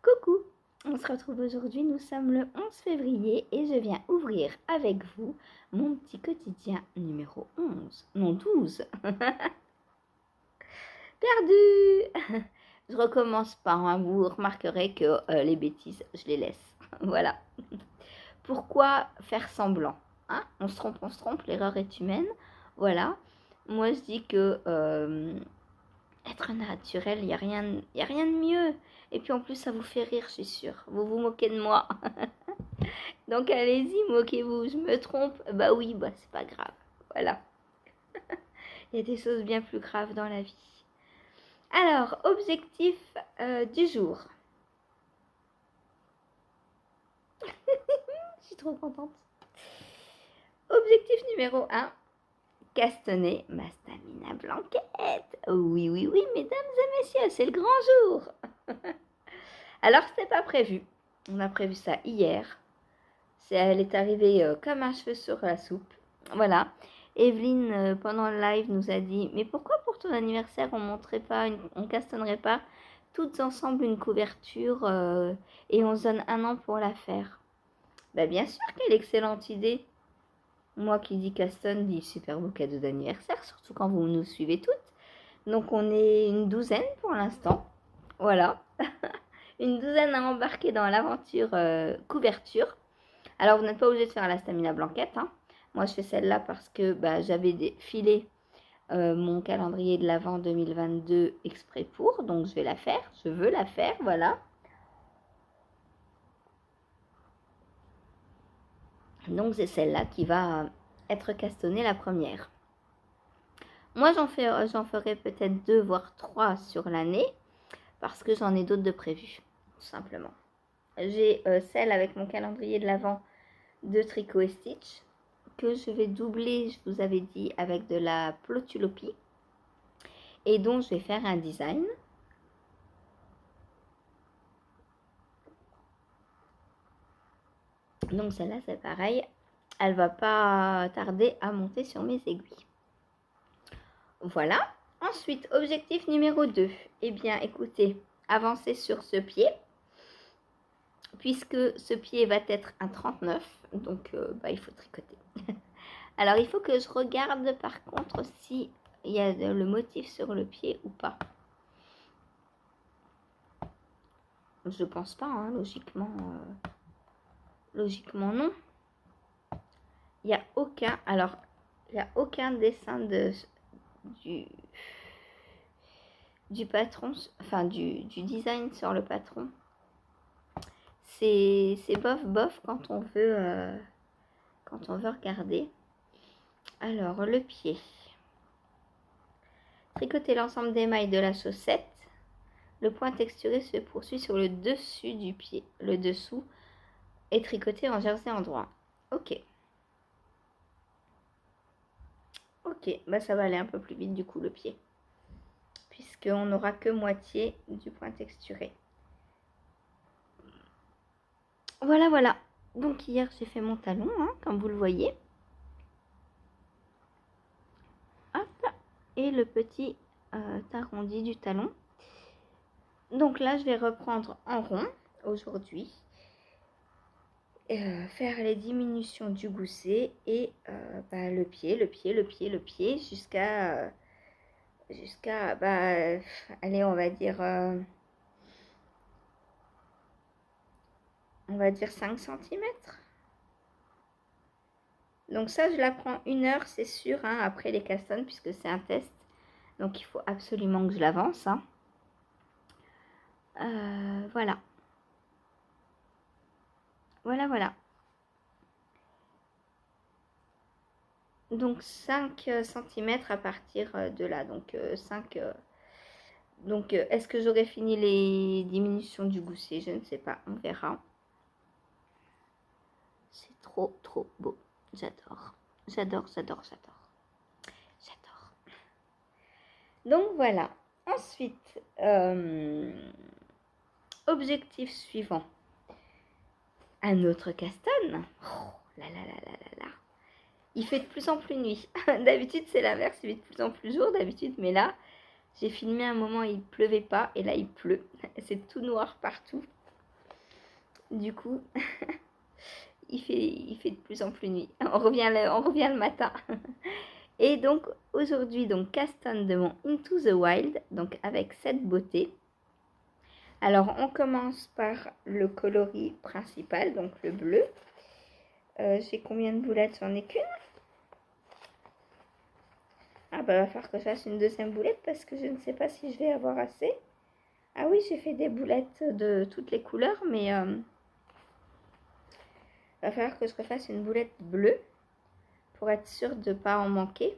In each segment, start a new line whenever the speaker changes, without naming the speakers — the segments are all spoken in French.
Coucou, on se retrouve aujourd'hui, nous sommes le 11 février et je viens ouvrir avec vous mon petit quotidien numéro 11, non 12. Perdu. Je recommence pas, hein. Vous remarquerez que les bêtises, je les laisse. Voilà. Pourquoi faire semblant, hein? On se trompe, l'erreur est humaine. Voilà. Moi je dis que être naturel, il n'y a rien de mieux. Et puis en plus, ça vous fait rire, je suis sûre. Vous vous moquez de moi. Donc allez-y, moquez-vous. Je me trompe. Bah oui, bah c'est pas grave. Voilà. Il y a des choses bien plus graves dans la vie. Alors, objectif du jour. Je suis trop contente. Objectif numéro 1. Castaner ma stamina blanquette. Oui, mesdames et messieurs, c'est le grand jour. Alors, c'était pas prévu. On a prévu ça hier. Elle est arrivée comme un cheveu sur la soupe. Voilà. Evelyne, pendant le live, nous a dit « Mais pourquoi pour ton anniversaire, on castannerait pas toutes ensemble une couverture et on se donne un an pour la faire ?» Bah bien sûr, quelle excellente idée. Moi qui dis castonne, dis super beau cadeau d'anniversaire, surtout quand vous nous suivez toutes. Donc on est une douzaine pour l'instant. Voilà. Une douzaine à embarquer dans l'aventure couverture. Alors, vous n'êtes pas obligé de faire la stamina blanquette. Hein. Moi, je fais celle-là parce que j'avais filé mon calendrier de l'Avent 2022 exprès pour. Donc, je vais la faire. Je veux la faire, voilà. Donc, c'est celle-là qui va être castonnée la première. Moi, j'en ferai peut-être 2 voire 3 sur l'année parce que j'en ai d'autres de prévues, tout simplement. J'ai celle avec mon calendrier de l'Avent de Tricot et Stitch que je vais doubler, je vous avais dit, avec de la Plotulopie et dont je vais faire un design. Donc celle-là, c'est pareil, elle va pas tarder à monter sur mes aiguilles. Voilà. Ensuite, objectif numéro 2. Eh bien, écoutez, avancez sur ce pied, puisque ce pied va être un 39, donc il faut tricoter. Alors, il faut que je regarde par contre si il y a le motif sur le pied ou pas. Je pense pas, hein, logiquement non. Il n'y a aucun, alors, il n'y a aucun dessin du patron, enfin du design sur le patron. C'est bof quand on veut regarder. Alors, le pied. Tricoter l'ensemble des mailles de la chaussette. Le point texturé se poursuit sur le dessus du pied. Le dessous est tricoté en jersey endroit. Ok. Ok, ça va aller un peu plus vite du coup le pied. Puisqu'on n'aura que moitié du point texturé. Voilà. Donc hier j'ai fait mon talon, hein, comme vous le voyez. Hop. Et le petit arrondi du talon. Donc là je vais reprendre en rond aujourd'hui. Faire les diminutions du gousset et le pied jusqu'à allez, on va dire 5 cm. Donc ça, je la prends 1 heure, c'est sûr, hein, après les castannes, puisque c'est un test. Donc il faut absolument que je l'avance. Hein. Voilà. Donc 5 cm à partir de là. Donc 5... Donc, est-ce que j'aurai fini les diminutions du gousset? Je ne sais pas, on verra. C'est trop beau. J'adore. Donc, voilà. Ensuite, objectif suivant. Un autre castonne. Oh là. Il fait de plus en plus nuit. D'habitude, c'est l'inverse. Il fait de plus en plus jour d'habitude. Mais là, j'ai filmé un moment, il pleuvait pas. Et là, il pleut. C'est tout noir partout. Du coup, il fait de plus en plus nuit. On revient le matin. Et donc, aujourd'hui, donc, Caston de mon Into the Wild, donc avec cette beauté. Alors, on commence par le coloris principal, donc le bleu. J'ai combien de boulettes? J'en ai qu'une. Ah bah, va falloir que je fasse une deuxième boulette parce que je ne sais pas si je vais avoir assez. Ah oui, j'ai fait des boulettes de toutes les couleurs, mais va falloir que je refasse une boulette bleue pour être sûre de ne pas en manquer.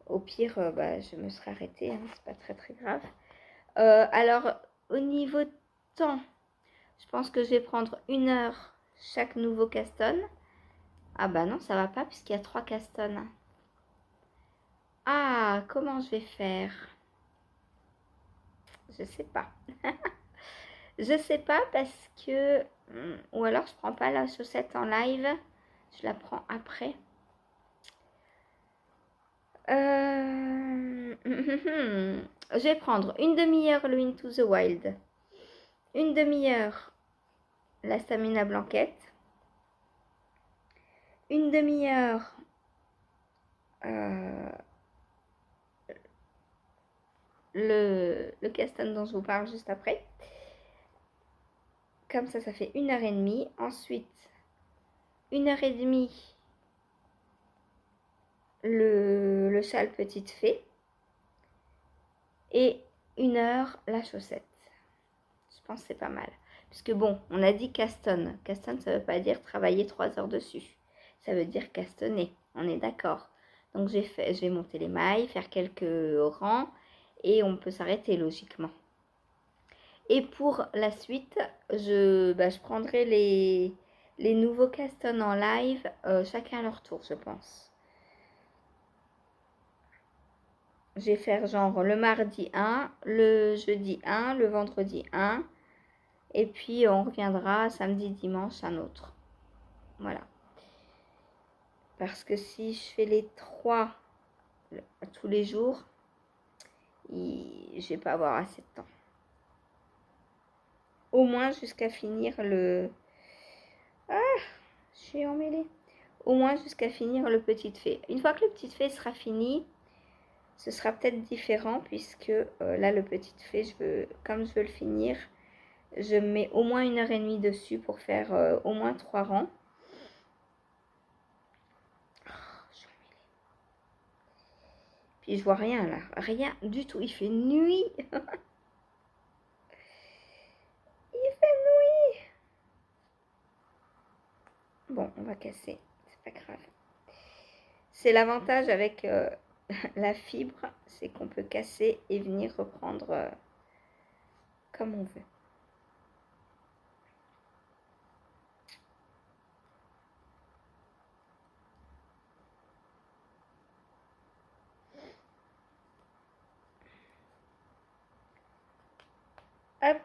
Au pire, bah, je me serai arrêtée, hein, c'est pas très très grave. Alors, au niveau temps, je pense que je vais prendre 1 heure chaque nouveau caston. Ah bah non, ça va pas puisqu'il y a 3 castons. Ah, comment je vais faire? Je sais pas. Je sais pas parce que... Ou alors je prends pas la chaussette en live. Je la prends après. Je vais prendre une demi-heure le Into the Wild. Une demi-heure la Stamina Blanquette. Une demi-heure le caston dont je vous parle juste après. Comme ça fait 1 heure et demie. Ensuite, 1 heure et demie le châle petite fée. Et 1 heure la chaussette. Je pense que c'est pas mal. Puisque bon, on a dit caston. Caston, ça veut pas dire travailler 3 heures dessus. Ça veut dire castonner. On est d'accord. Donc je vais monter les mailles, faire quelques rangs et on peut s'arrêter logiquement. Et pour la suite, je prendrai les nouveaux castons en live, chacun à leur tour, je pense. Je vais faire genre le mardi 1, le jeudi 1, le vendredi 1. Et puis on reviendra samedi, dimanche, un autre. Voilà. Parce que si je fais les 3 tous les jours, je vais pas avoir assez de temps. Au moins jusqu'à finir le... Ah, je suis emmêlée. Au moins jusqu'à finir le petite fée. Une fois que le petite fée sera fini, ce sera peut-être différent puisque là le petite fée, comme je veux le finir, je mets au moins 1 heure et demie dessus pour faire au moins 3 rangs. Puis je vois rien là, rien du tout, il fait nuit. Il fait nuit. Bon, on va casser, c'est pas grave. C'est l'avantage avec la fibre, c'est qu'on peut casser et venir reprendre comme on veut. Hop.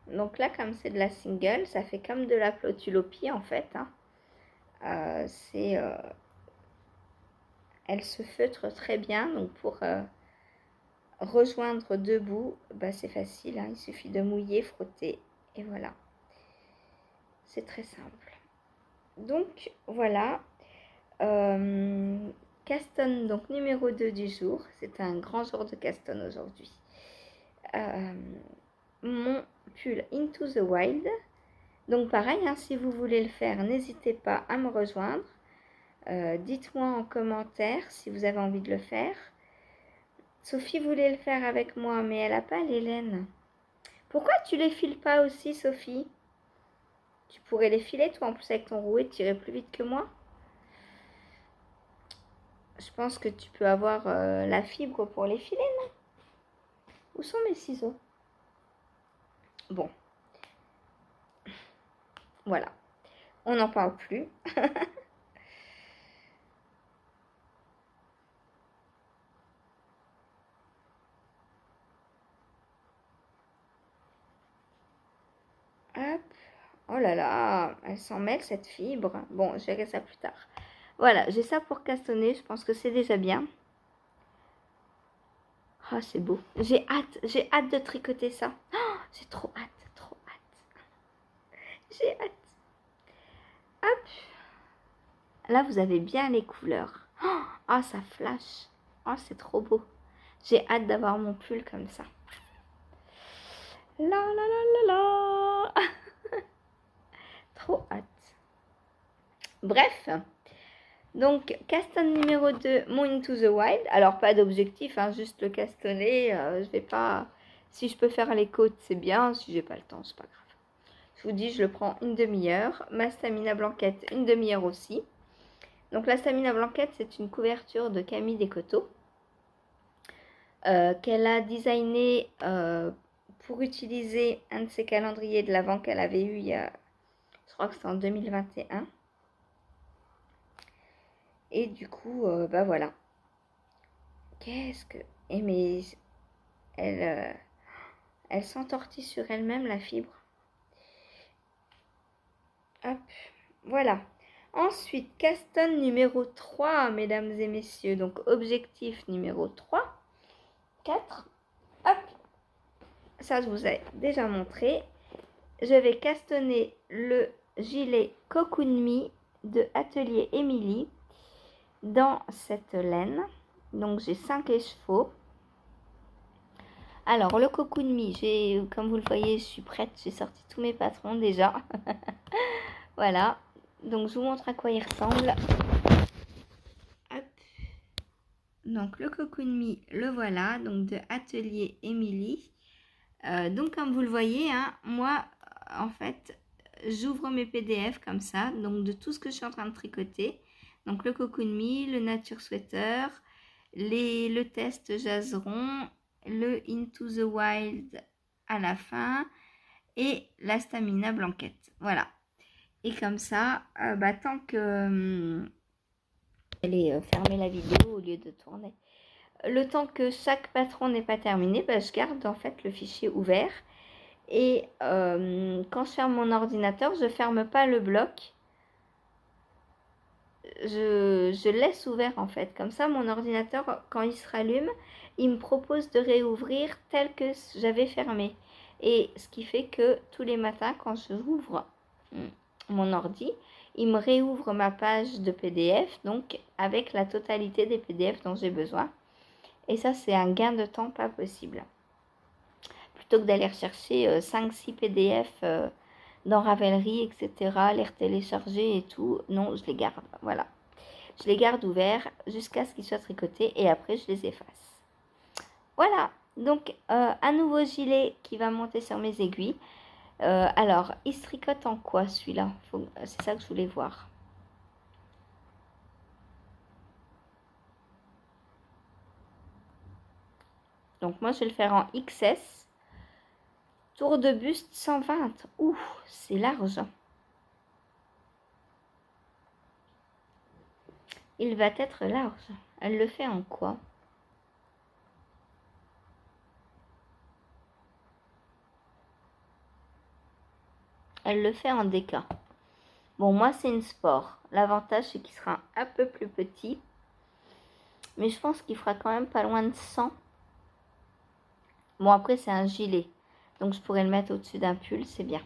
Donc là, comme c'est de la single, ça fait comme de la flotulopie en fait. Hein. Elle se feutre très bien. Donc pour rejoindre deux bouts, c'est facile. Hein. Il suffit de mouiller, frotter et voilà. C'est très simple. Donc voilà. Caston, donc numéro 2 du jour. C'est un grand jour de caston aujourd'hui. Mon pull Into the Wild. Donc pareil, hein, si vous voulez le faire, n'hésitez pas à me rejoindre. Dites-moi en commentaire si vous avez envie de le faire. Sophie voulait le faire avec moi, mais elle n'a pas les laines. Pourquoi tu les files pas aussi, Sophie? Tu pourrais les filer, toi, en plus avec ton rouet, tu irais plus vite que moi. Je pense que tu peux avoir la fibre pour les filer, non? Où sont mes ciseaux? Bon. Voilà. On n'en parle plus. Oh là là, elle s'en mêle cette fibre. Bon, je verrai ça plus tard. Voilà, j'ai ça pour castonner. Je pense que c'est déjà bien. Oh, c'est beau. J'ai hâte de tricoter ça. Oh, j'ai trop hâte, trop hâte. J'ai hâte. Hop. Là, vous avez bien les couleurs. Oh, ça flash. Oh, c'est trop beau. J'ai hâte d'avoir mon pull comme ça. La la la la la. Trop hâte. Bref. Donc, caston numéro 2, mon Into the Wild. Alors, pas d'objectif, hein, juste le castonner. Je vais pas... Si je peux faire les côtes, c'est bien. Si j'ai pas le temps, c'est pas grave. Je vous dis, je le prends une demi-heure. Ma Stamina Blanquette, une demi-heure aussi. Donc, la Stamina Blanquette, c'est une couverture de Camille Descoteaux qu'elle a designé pour utiliser un de ses calendriers de l'Avent qu'elle avait eu il y a... Je crois que c'était en 2021. Et du coup, bah voilà. Qu'est-ce que... Et mais elle s'entortille sur elle-même, la fibre. Hop, voilà. Ensuite, caston numéro 3, mesdames et messieurs. Donc, objectif numéro 3. 4. Hop. Ça, je vous ai déjà montré. Je vais castonner le gilet Cocoon Me de Atelier Émilie dans cette laine. Donc, j'ai 5 écheveaux. Alors, le Cocoon Me, comme vous le voyez, je suis prête. J'ai sorti tous mes patrons déjà. Voilà. Donc, je vous montre à quoi il ressemble. Hop. Donc, le Cocoon Me, le voilà. Donc, de Atelier Émilie. Donc, comme vous le voyez, hein, moi, en fait, j'ouvre mes PDF comme ça. Donc, de tout ce que je suis en train de tricoter. Donc, le Cocoon Me, le Nature Sweater, le test Jazeron, le Into the Wild à la fin et la Stamina Blanquette. Voilà. Et comme ça, tant que... Allez fermer la vidéo au lieu de tourner. Le temps que chaque patron n'est pas terminé, je garde en fait le fichier ouvert. Et quand je ferme mon ordinateur, je ne ferme pas le bloc. Je laisse ouvert en fait. Comme ça, mon ordinateur, quand il se rallume, il me propose de réouvrir tel que j'avais fermé. Et ce qui fait que tous les matins, quand j'ouvre mon ordi, il me réouvre ma page de PDF, donc avec la totalité des PDF dont j'ai besoin. Et ça, c'est un gain de temps pas possible. Plutôt que d'aller rechercher 5-6 PDF dans Ravelry, etc., les retélécharger et tout, non, je les garde, voilà. Je les garde ouverts jusqu'à ce qu'ils soient tricotés et après, je les efface. Voilà, donc un nouveau gilet qui va monter sur mes aiguilles. Alors, il se tricote en quoi celui-là? C'est ça que je voulais voir. Donc moi, je vais le faire en XS. Tour de buste 120. Ouh, c'est large. Il va être large. Elle le fait en quoi? Elle le fait en DK. Bon, moi, c'est une sport. L'avantage, c'est qu'il sera un peu plus petit. Mais je pense qu'il fera quand même pas loin de 100. Bon, après, c'est un gilet. Donc, je pourrais le mettre au-dessus d'un pull. C'est bien.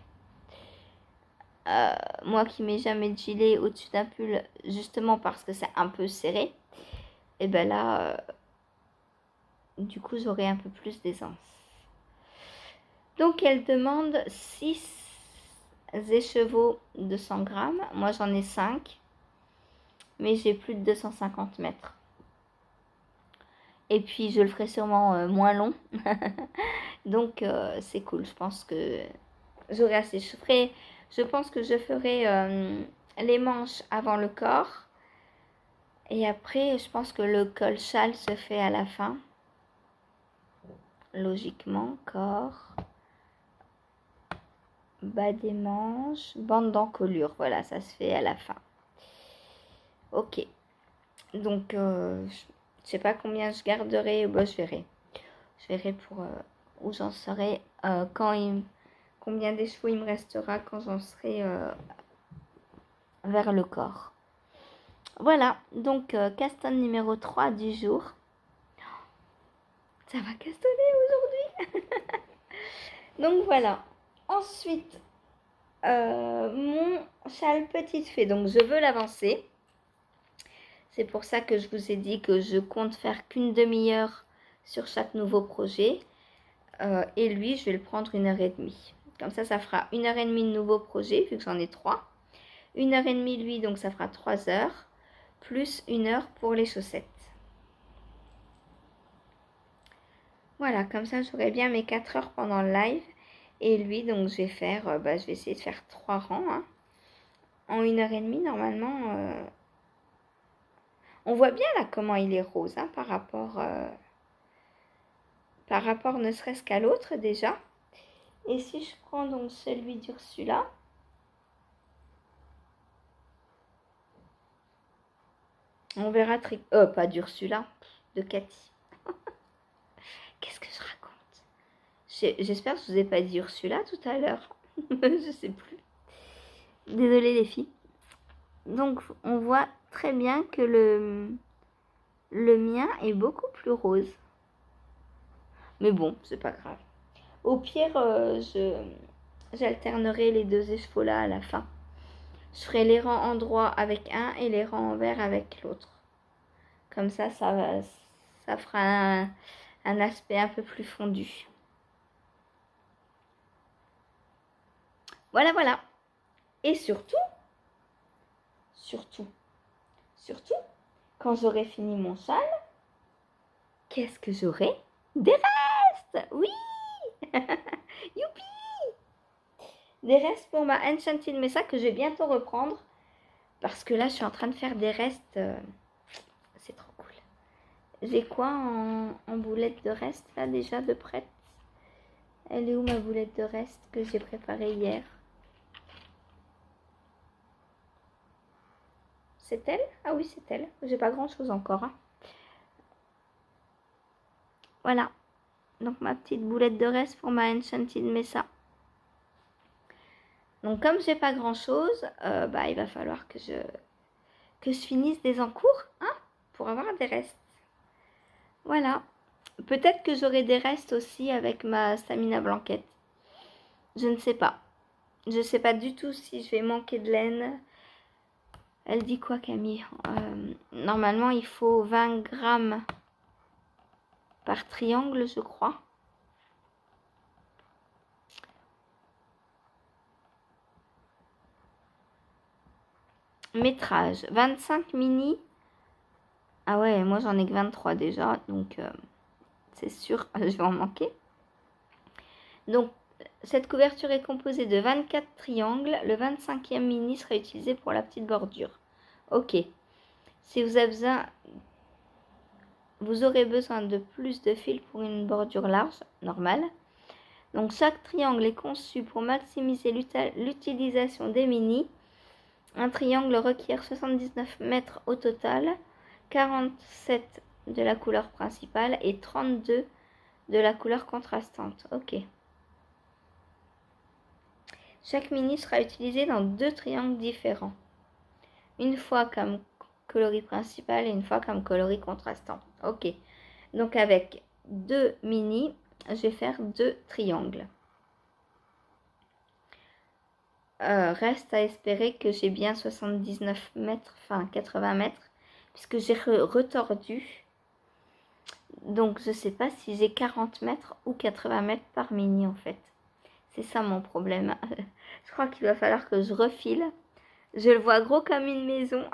Moi qui mets jamais de gilet au-dessus d'un pull, justement parce que c'est un peu serré. Et ben là, du coup, j'aurai un peu plus d'aisance. Donc, elle demande 6 écheveaux de 100 grammes. Moi, j'en ai 5. Mais j'ai plus de 250 mètres. Et puis, je le ferai sûrement moins long. Donc, c'est cool. Je pense que j'aurai assez. Je pense que je ferai les manches avant le corps. Et après, je pense que le col-châle se fait à la fin. Logiquement, corps, bas des manches, bande d'encolure. Voilà, ça se fait à la fin. Ok. Donc, je sais pas combien je garderai. Bon, je verrai. Je verrai pour où j'en serai quand combien d'écheveaux il me restera quand j'en serai vers le corps. Voilà, donc caston numéro 3 du jour. Ça va castonner aujourd'hui. Donc voilà. Ensuite, mon châle petite fée. Donc je veux l'avancer. C'est pour ça que je vous ai dit que je compte faire qu'une demi-heure sur chaque nouveau projet. Et lui, je vais le prendre 1h30. Comme ça fera 1h30 de nouveau projet, vu que j'en ai 3. 1h30 lui, donc ça fera 3 heures. Plus 1 heure pour les chaussettes. Voilà, comme ça j'aurai bien mes 4 heures pendant le live. Et lui, donc je vais faire, je vais essayer de faire 3 rangs. Hein. En 1h30, normalement, on voit bien là comment il est rose, hein, par rapport ne serait-ce qu'à l'autre déjà. Et si je prends donc celui d'Ursula, on verra, pas d'Ursula, de Cathy. Qu'est-ce que je raconte? J'espère que je vous ai pas dit Ursula tout à l'heure. Je sais plus. Désolée les filles. Donc on voit très bien que le mien est beaucoup plus rose. Mais bon, c'est pas grave. Au pire, j'alternerai les 2 écheveaux là à la fin. Je ferai les rangs en droit avec un et les rangs en vert avec l'autre. Comme ça fera un aspect un peu plus fondu. Voilà. Et surtout, quand j'aurai fini mon châle, qu'est-ce que j'aurai? Des restes! Oui! Youpi! Des restes pour ma Enchanted Mesa que je vais bientôt reprendre. Parce que là, je suis en train de faire des restes. C'est trop cool. J'ai quoi en boulette de reste là déjà de prête? Elle est où ma boulette de reste que j'ai préparée hier? C'est elle? Ah oui, c'est elle. J'ai pas grand chose encore. Hein. Voilà. Donc ma petite boulette de reste pour ma Enchanted Mesa. Donc comme j'ai pas grand chose, il va falloir que je finisse des encours, hein, pour avoir des restes. Voilà. Peut-être que j'aurai des restes aussi avec ma Stamina Blanquette. Je ne sais pas. Je ne sais pas du tout si je vais manquer de laine. Elle dit quoi, Camille? Normalement, il faut 20 grammes par triangle, je crois. Métrage, 25 mini. Ah ouais, moi j'en ai que 23 déjà, donc c'est sûr, je vais en manquer. Donc, cette couverture est composée de 24 triangles. Le 25e mini sera utilisé pour la petite bordure. Ok. Si vous avez besoin, vous aurez besoin de plus de fil pour une bordure large, normale. Donc, chaque triangle est conçu pour maximiser l'utilisation des mini. Un triangle requiert 79 mètres au total, 47 de la couleur principale et 32 de la couleur contrastante. Ok. Chaque mini sera utilisé dans 2 triangles différents. Une fois comme coloris principal et une fois comme coloris contrastant. Ok. Donc avec 2 mini, je vais faire 2 triangles. Reste à espérer que j'ai bien 79 mètres, enfin 80 mètres, puisque j'ai retordu. Donc je ne sais pas si j'ai 40 mètres ou 80 mètres par mini en fait. C'est ça mon problème. Je crois qu'il va falloir que je refile. Je le vois gros comme une maison.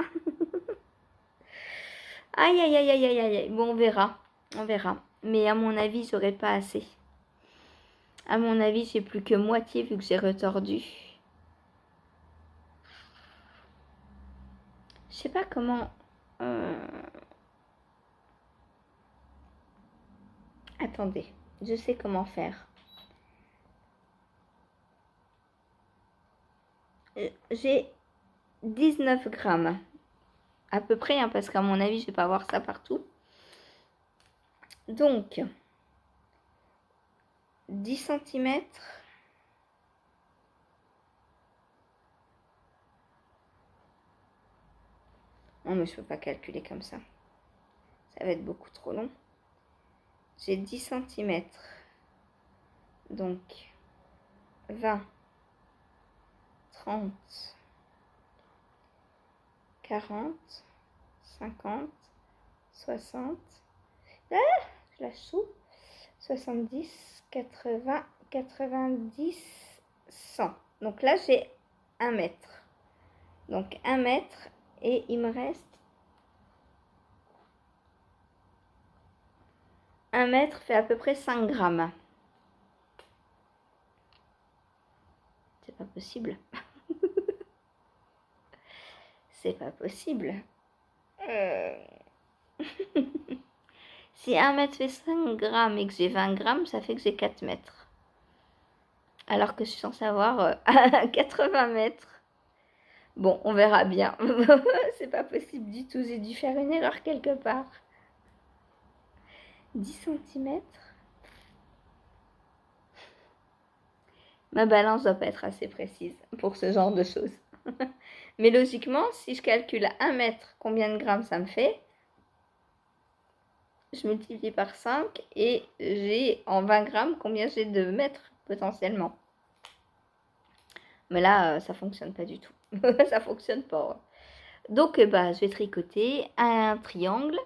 Aïe, aïe, aïe, aïe, aïe, aïe. Bon, on verra. On verra. Mais à mon avis, j'aurai pas assez. À mon avis, j'ai plus que moitié vu que j'ai retordu. Je sais pas comment... Attendez, je sais comment faire. J'ai 19 grammes. À peu près, hein, parce qu'à mon avis, je vais pas avoir ça partout. Donc, 10 cm Oh, mais je peux pas calculer comme ça. Ça va être beaucoup trop long. J'ai 10 cm. Donc, 20, 30, 40, 50, 60. Ah, je la sous. 70, 80, 90, 100. Donc là, j'ai 1 mètre. Donc 1 mètre et il me reste 1 mètre fait à peu près 5 grammes. C'est pas possible. C'est pas possible. Si 1 mètre fait 5 grammes et que j'ai 20 grammes, ça fait que j'ai 4 mètres. Alors que je suis censée avoir 80 mètres. Bon, on verra bien. C'est pas possible du tout. J'ai dû faire une erreur quelque part. 10 cm. Ma balance doit pas être assez précise pour ce genre de choses. Mais logiquement, si je calcule à 1 mètre combien de grammes ça me fait, je multiplie par 5 et j'ai en 20 grammes combien j'ai de mètres potentiellement. Mais là, ça fonctionne pas du tout. Ça fonctionne pas. Donc, je vais tricoter un triangle.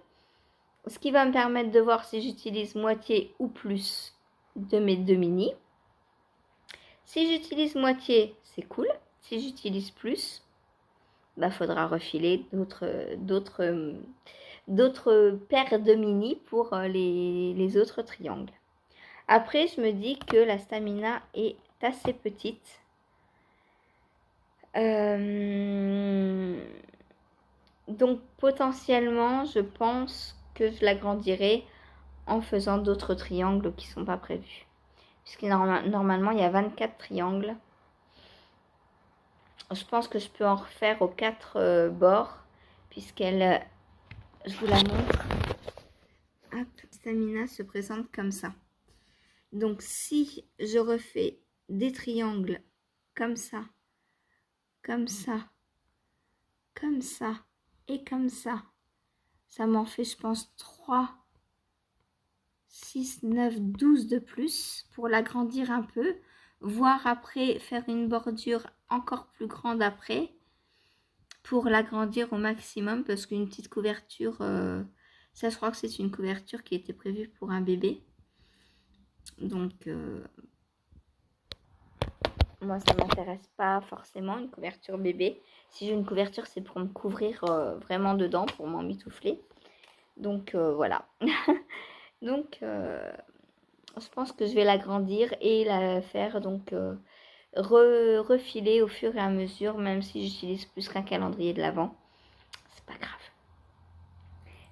Ce qui va me permettre de voir si j'utilise moitié ou plus de mes 2 mini. Si j'utilise moitié, c'est cool. Si j'utilise plus, faudra refiler d'autres paires de mini pour les autres triangles. Après, je me dis que la stamina est assez petite. Donc potentiellement, je pense que je l'agrandirai en faisant d'autres triangles qui ne sont pas prévus. Puisque normalement, il y a 24 triangles. Je pense que je peux en refaire aux 4 bords, puisqu'elle, je vous la montre. Hop, Stamina se présente comme ça. Donc si je refais des triangles comme ça, comme ça, comme ça et comme ça, ça m'en fait, je pense, 3, 6, 9, 12 de plus pour l'agrandir un peu, voire après faire une bordure encore plus grande après pour l'agrandir au maximum, parce qu'une petite couverture, ça je crois que c'est une couverture qui était prévue pour un bébé. Donc moi ça m'intéresse pas forcément une couverture bébé. Si j'ai une couverture, c'est pour me couvrir vraiment dedans, pour m'emmitoufler. Donc voilà. Donc je pense que je vais l'agrandir et la faire donc refiler au fur et à mesure, même si j'utilise plus qu'un calendrier de l'Avent. C'est pas grave.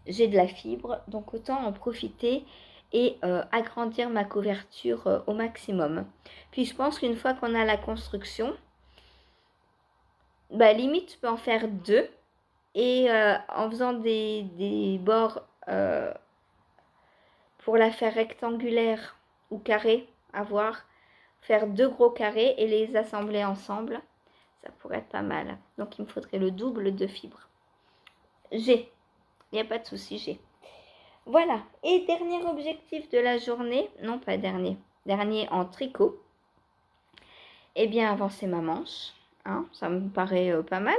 J'ai de la fibre, donc autant en profiter et agrandir ma couverture au maximum. Puis je pense qu'une fois qu'on a la construction, limite je peux en faire 2 et en faisant des bords pour la faire rectangulaire ou carré, à voir, faire 2 gros carrés et les assembler ensemble, ça pourrait être pas mal. Donc il me faudrait le double de fibres. J'ai, il n'y a pas de souci, j'ai. Voilà, et dernier objectif de la journée, non pas dernier en tricot, avancer ma manche, hein, ça me paraît pas mal.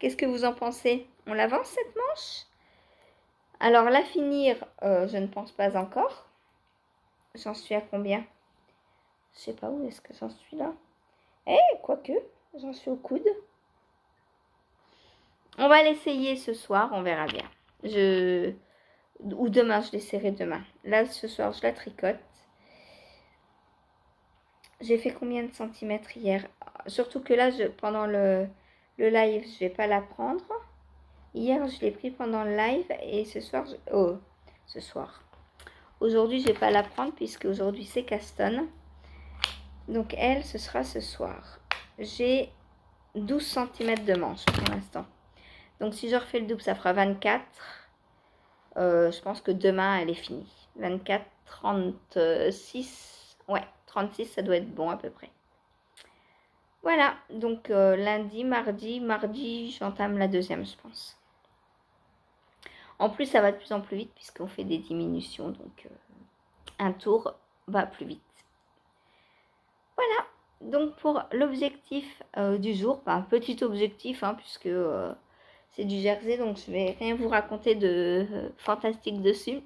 Qu'est-ce que vous en pensez? On l'avance cette manche? Alors la finir, je ne pense pas encore. J'en suis à combien? Je sais pas où est-ce que j'en suis là. Quoique, j'en suis au coude. On va l'essayer ce soir, on verra bien. Ou demain, je l'essaierai demain. Là, ce soir, je la tricote. J'ai fait combien de centimètres hier? Surtout que là, pendant le live, je vais pas la prendre. Hier, je l'ai pris pendant le live et ce soir, ce soir. Aujourd'hui, je vais pas la prendre puisque aujourd'hui, c'est Caston. Donc, elle, ce sera ce soir. J'ai 12 cm de manche pour l'instant. Donc, si je refais le double, ça fera 24. Je pense que demain, elle est finie. 24, 36. Ouais, 36, ça doit être bon à peu près. Voilà, donc lundi, mardi, j'entame la deuxième, je pense. En plus, ça va de plus en plus vite puisqu'on fait des diminutions. Donc, un tour va plus vite. Voilà. Donc, pour l'objectif du jour, un petit objectif, hein, puisque c'est du jersey, donc je vais rien vous raconter de fantastique dessus.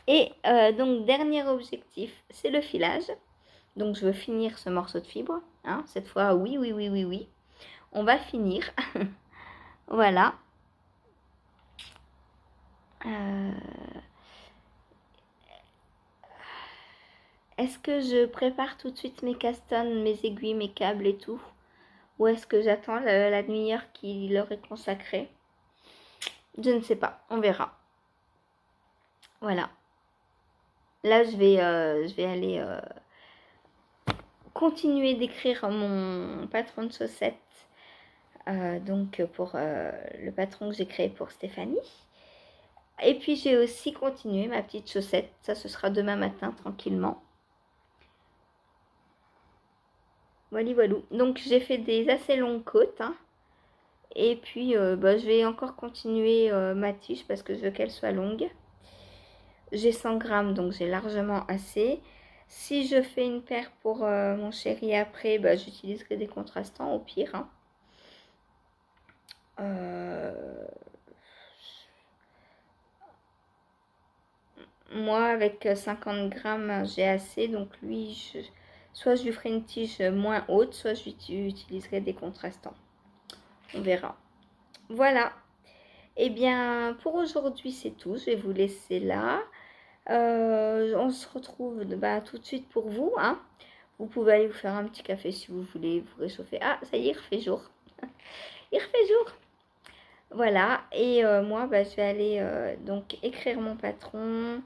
Et donc, dernier objectif, c'est le filage. Donc, je veux finir ce morceau de fibre. Hein. Cette fois, oui, oui, oui, oui, oui. On va finir. Voilà. Est-ce que je prépare tout de suite mes castones, mes aiguilles, mes câbles et tout? Ou est-ce que j'attends la demi-heure qui leur est consacrée? Je ne sais pas, on verra. Voilà. Là, je vais aller continuer d'écrire mon patron de chaussettes. Donc, pour le patron que j'ai créé pour Stéphanie. Et puis, j'ai aussi continué ma petite chaussette. Ça, ce sera demain matin, tranquillement. Voilà, voilà. Donc, j'ai fait des assez longues côtes. Hein. Et puis, je vais encore continuer ma tige parce que je veux qu'elle soit longue. J'ai 100 grammes, donc j'ai largement assez. Si je fais une paire pour mon chéri après, j'utiliserai des contrastants au pire. Hein. Moi, avec 50 grammes, j'ai assez. Donc lui, soit je lui ferai une tige moins haute, soit j'utiliserai des contrastants. On verra. Voilà. Eh bien, pour aujourd'hui, c'est tout. Je vais vous laisser là. On se retrouve tout de suite pour vous. Hein. Vous pouvez aller vous faire un petit café si vous voulez, vous réchauffer. Ah, ça y est, il refait jour. Il refait jour. Voilà. Et moi, je vais aller donc écrire mon patron.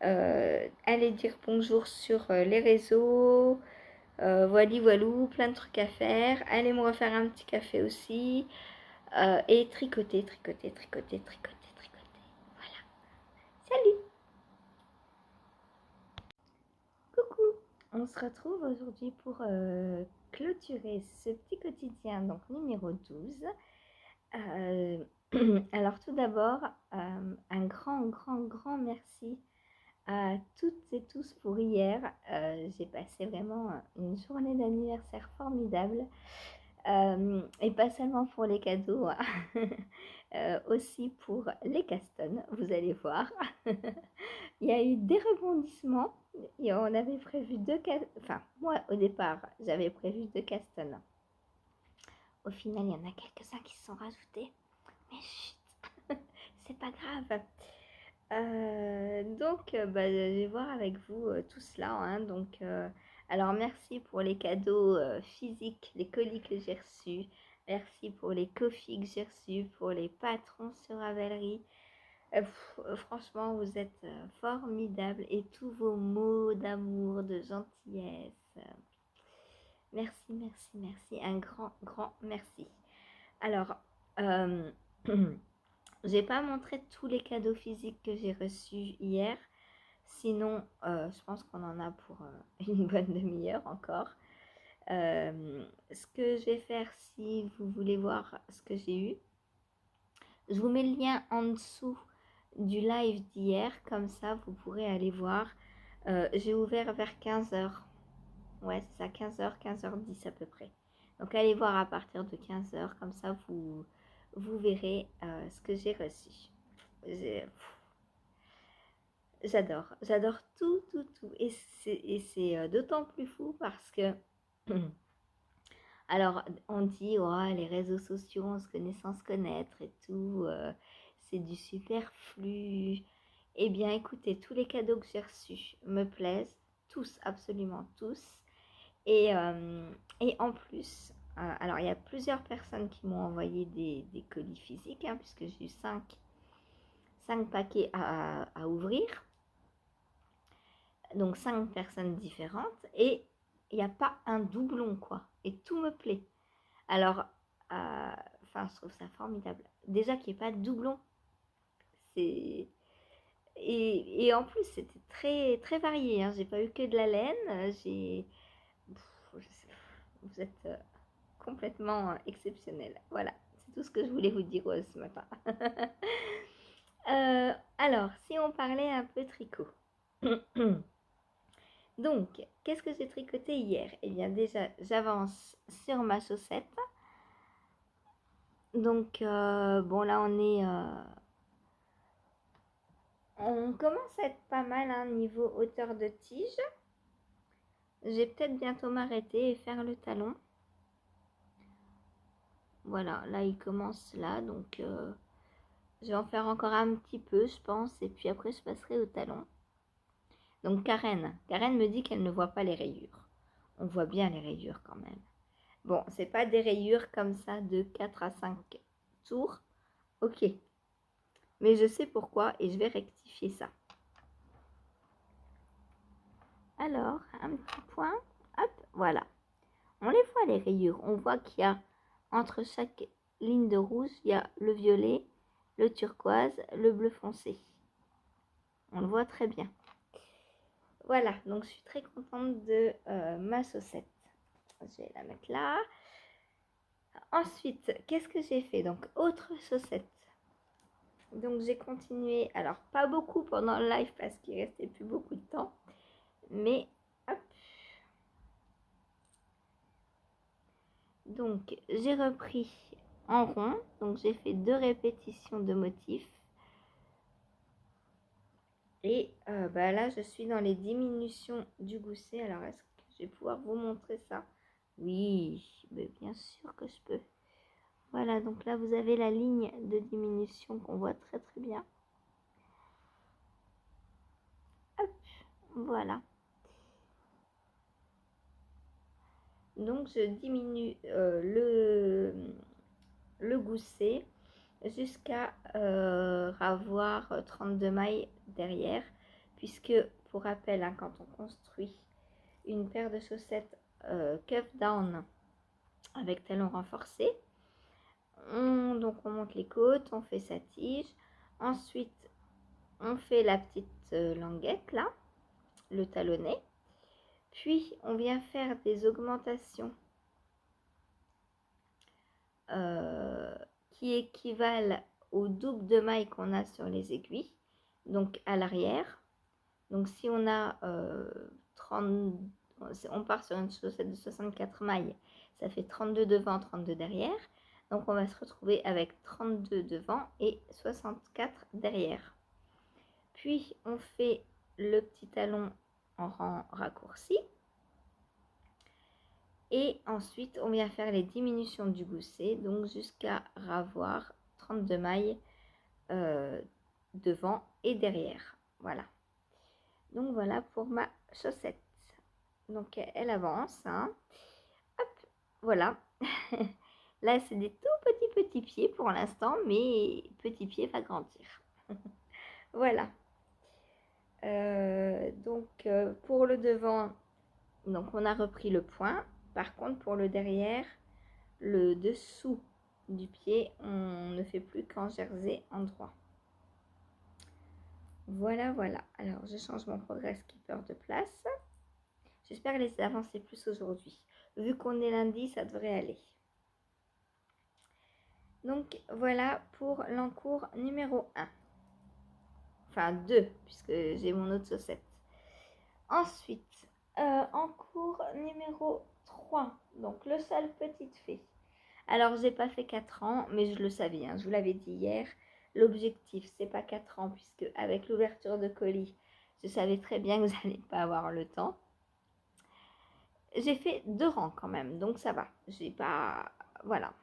Aller dire bonjour sur les réseaux. Voilà, voilou, plein de trucs à faire. Allez me refaire un petit café aussi. Et tricoter, tricoter, tricoter, tricoter, tricoter. Voilà. Salut! Coucou! On se retrouve aujourd'hui pour clôturer ce petit quotidien, donc numéro 12. Alors tout d'abord, un grand, grand, grand merci à toutes et tous pour hier. J'ai passé vraiment une journée d'anniversaire formidable. Et pas seulement pour les cadeaux, aussi pour les castones, vous allez voir. Il y a eu des rebondissements. Et on avait prévu enfin, moi au départ, j'avais prévu 2 castones. Au final, il y en a quelques-uns qui se sont rajoutés. Mais chut, c'est pas grave. Donc, je vais voir avec vous tout cela. Hein. Donc, alors, merci pour les cadeaux physiques, les colis que j'ai reçus. Merci pour les coffees que j'ai reçus, pour les patrons sur Ravelry. Franchement, vous êtes formidables et tous vos mots d'amour, de gentillesse. Merci, merci, merci. Un grand, grand merci. Alors, j'ai pas montré tous les cadeaux physiques que j'ai reçus hier. Sinon, je pense qu'on en a pour une bonne demi-heure encore. Ce que je vais faire, si vous voulez voir ce que j'ai eu, je vous mets le lien en dessous du live d'hier. Comme ça, vous pourrez aller voir. J'ai ouvert vers 15h. Ouais, c'est ça, 15h, 15h10 à peu près. Donc, allez voir à partir de 15h. Comme ça, vous verrez ce que j'ai reçu. J'adore tout, tout, tout. Et c'est d'autant plus fou parce que, alors, on dit, oh, les réseaux sociaux, on se connaît sans se connaître et tout, c'est du superflu. Eh bien, écoutez, tous les cadeaux que j'ai reçus me plaisent, tous, absolument tous. Et en plus, alors il y a plusieurs personnes qui m'ont envoyé des colis physiques, hein, puisque j'ai eu 5 paquets à ouvrir. Donc 5 personnes différentes. Et il n'y a pas un doublon, quoi. Et tout me plaît. Alors, je trouve ça formidable. Déjà qu'il n'y ait pas de doublon. C'est... Et en plus, c'était très, très varié. Hein. J'ai pas eu que de la laine. Vous êtes complètement exceptionnel. Voilà, c'est tout ce que je voulais vous dire ce matin. Alors, si on parlait un peu tricot. Donc, qu'est-ce que j'ai tricoté hier? Eh bien, déjà, j'avance sur ma chaussette. Donc, bon, là, on commence à être pas mal hein, niveau hauteur de tige. Je vais peut-être bientôt m'arrêter et faire le talon. Voilà, là, il commence là, donc je vais en faire encore un petit peu, je pense, et puis après, je passerai au talon. Donc, Karen me dit qu'elle ne voit pas les rayures. On voit bien les rayures quand même. Bon, c'est pas des rayures comme ça de 4 à 5 tours. Ok. Mais je sais pourquoi et je vais rectifier ça. Alors, un petit point. Hop, voilà. On les voit les rayures. On voit qu'il y a entre chaque ligne de rouge, il y a le violet, le turquoise, le bleu foncé. On le voit très bien. Voilà, donc je suis très contente de ma saucette. Je vais la mettre là. Ensuite, qu'est-ce que j'ai fait? Donc, autre saucette. Donc, j'ai continué. Alors, pas beaucoup pendant le live parce qu'il restait plus beaucoup de temps. Mais, hop. Donc, j'ai repris en rond. Donc, j'ai fait 2 répétitions de motifs. Et là, je suis dans les diminutions du gousset. Alors, est-ce que je vais pouvoir vous montrer ça? Oui, mais bien sûr que je peux. Voilà, donc là, vous avez la ligne de diminution qu'on voit très très bien. Hop, voilà. Donc, je diminue le gousset jusqu'à avoir 32 mailles derrière. Puisque, pour rappel, hein, quand on construit une paire de chaussettes cuff down avec talon renforcé, donc on monte les côtes, on fait sa tige. Ensuite, on fait la petite languette là, le talonnet. Puis, on vient faire des augmentations qui équivalent au double de maille qu'on a sur les aiguilles, donc à l'arrière. Donc, si on a 30, on part sur une chaussette de 64 mailles, ça fait 32 devant, 32 derrière. Donc, on va se retrouver avec 32 devant et 64 derrière. Puis, on fait le petit talon en rang raccourci. Et ensuite, on vient faire les diminutions du gousset, donc jusqu'à avoir 32 mailles devant et derrière. Voilà. Donc, voilà pour ma chaussette. Donc, elle avance. Hein. Hop, voilà. Là, c'est des tout petits pieds pour l'instant, mais petit pied va grandir. Voilà. Pour le devant, donc on a repris le point. Par contre, pour le derrière, le dessous du pied, on ne fait plus qu'en jersey en droit. Voilà, voilà. Alors, je change mon progress skipper de place. J'espère les avancer plus aujourd'hui. Vu qu'on est lundi, ça devrait aller. Donc, voilà pour l'encours numéro 1. Enfin, 2, puisque j'ai mon autre chaussette. Ensuite, encours numéro 3. Donc, le seul petite fée. Alors, j'ai pas fait 4 ans, mais je le savais, hein, je vous l'avais dit hier. L'objectif, c'est pas 4 ans, puisque avec l'ouverture de colis, je savais très bien que vous n'allez pas avoir le temps. J'ai fait 2 rangs quand même, donc ça va. J'ai pas... Voilà.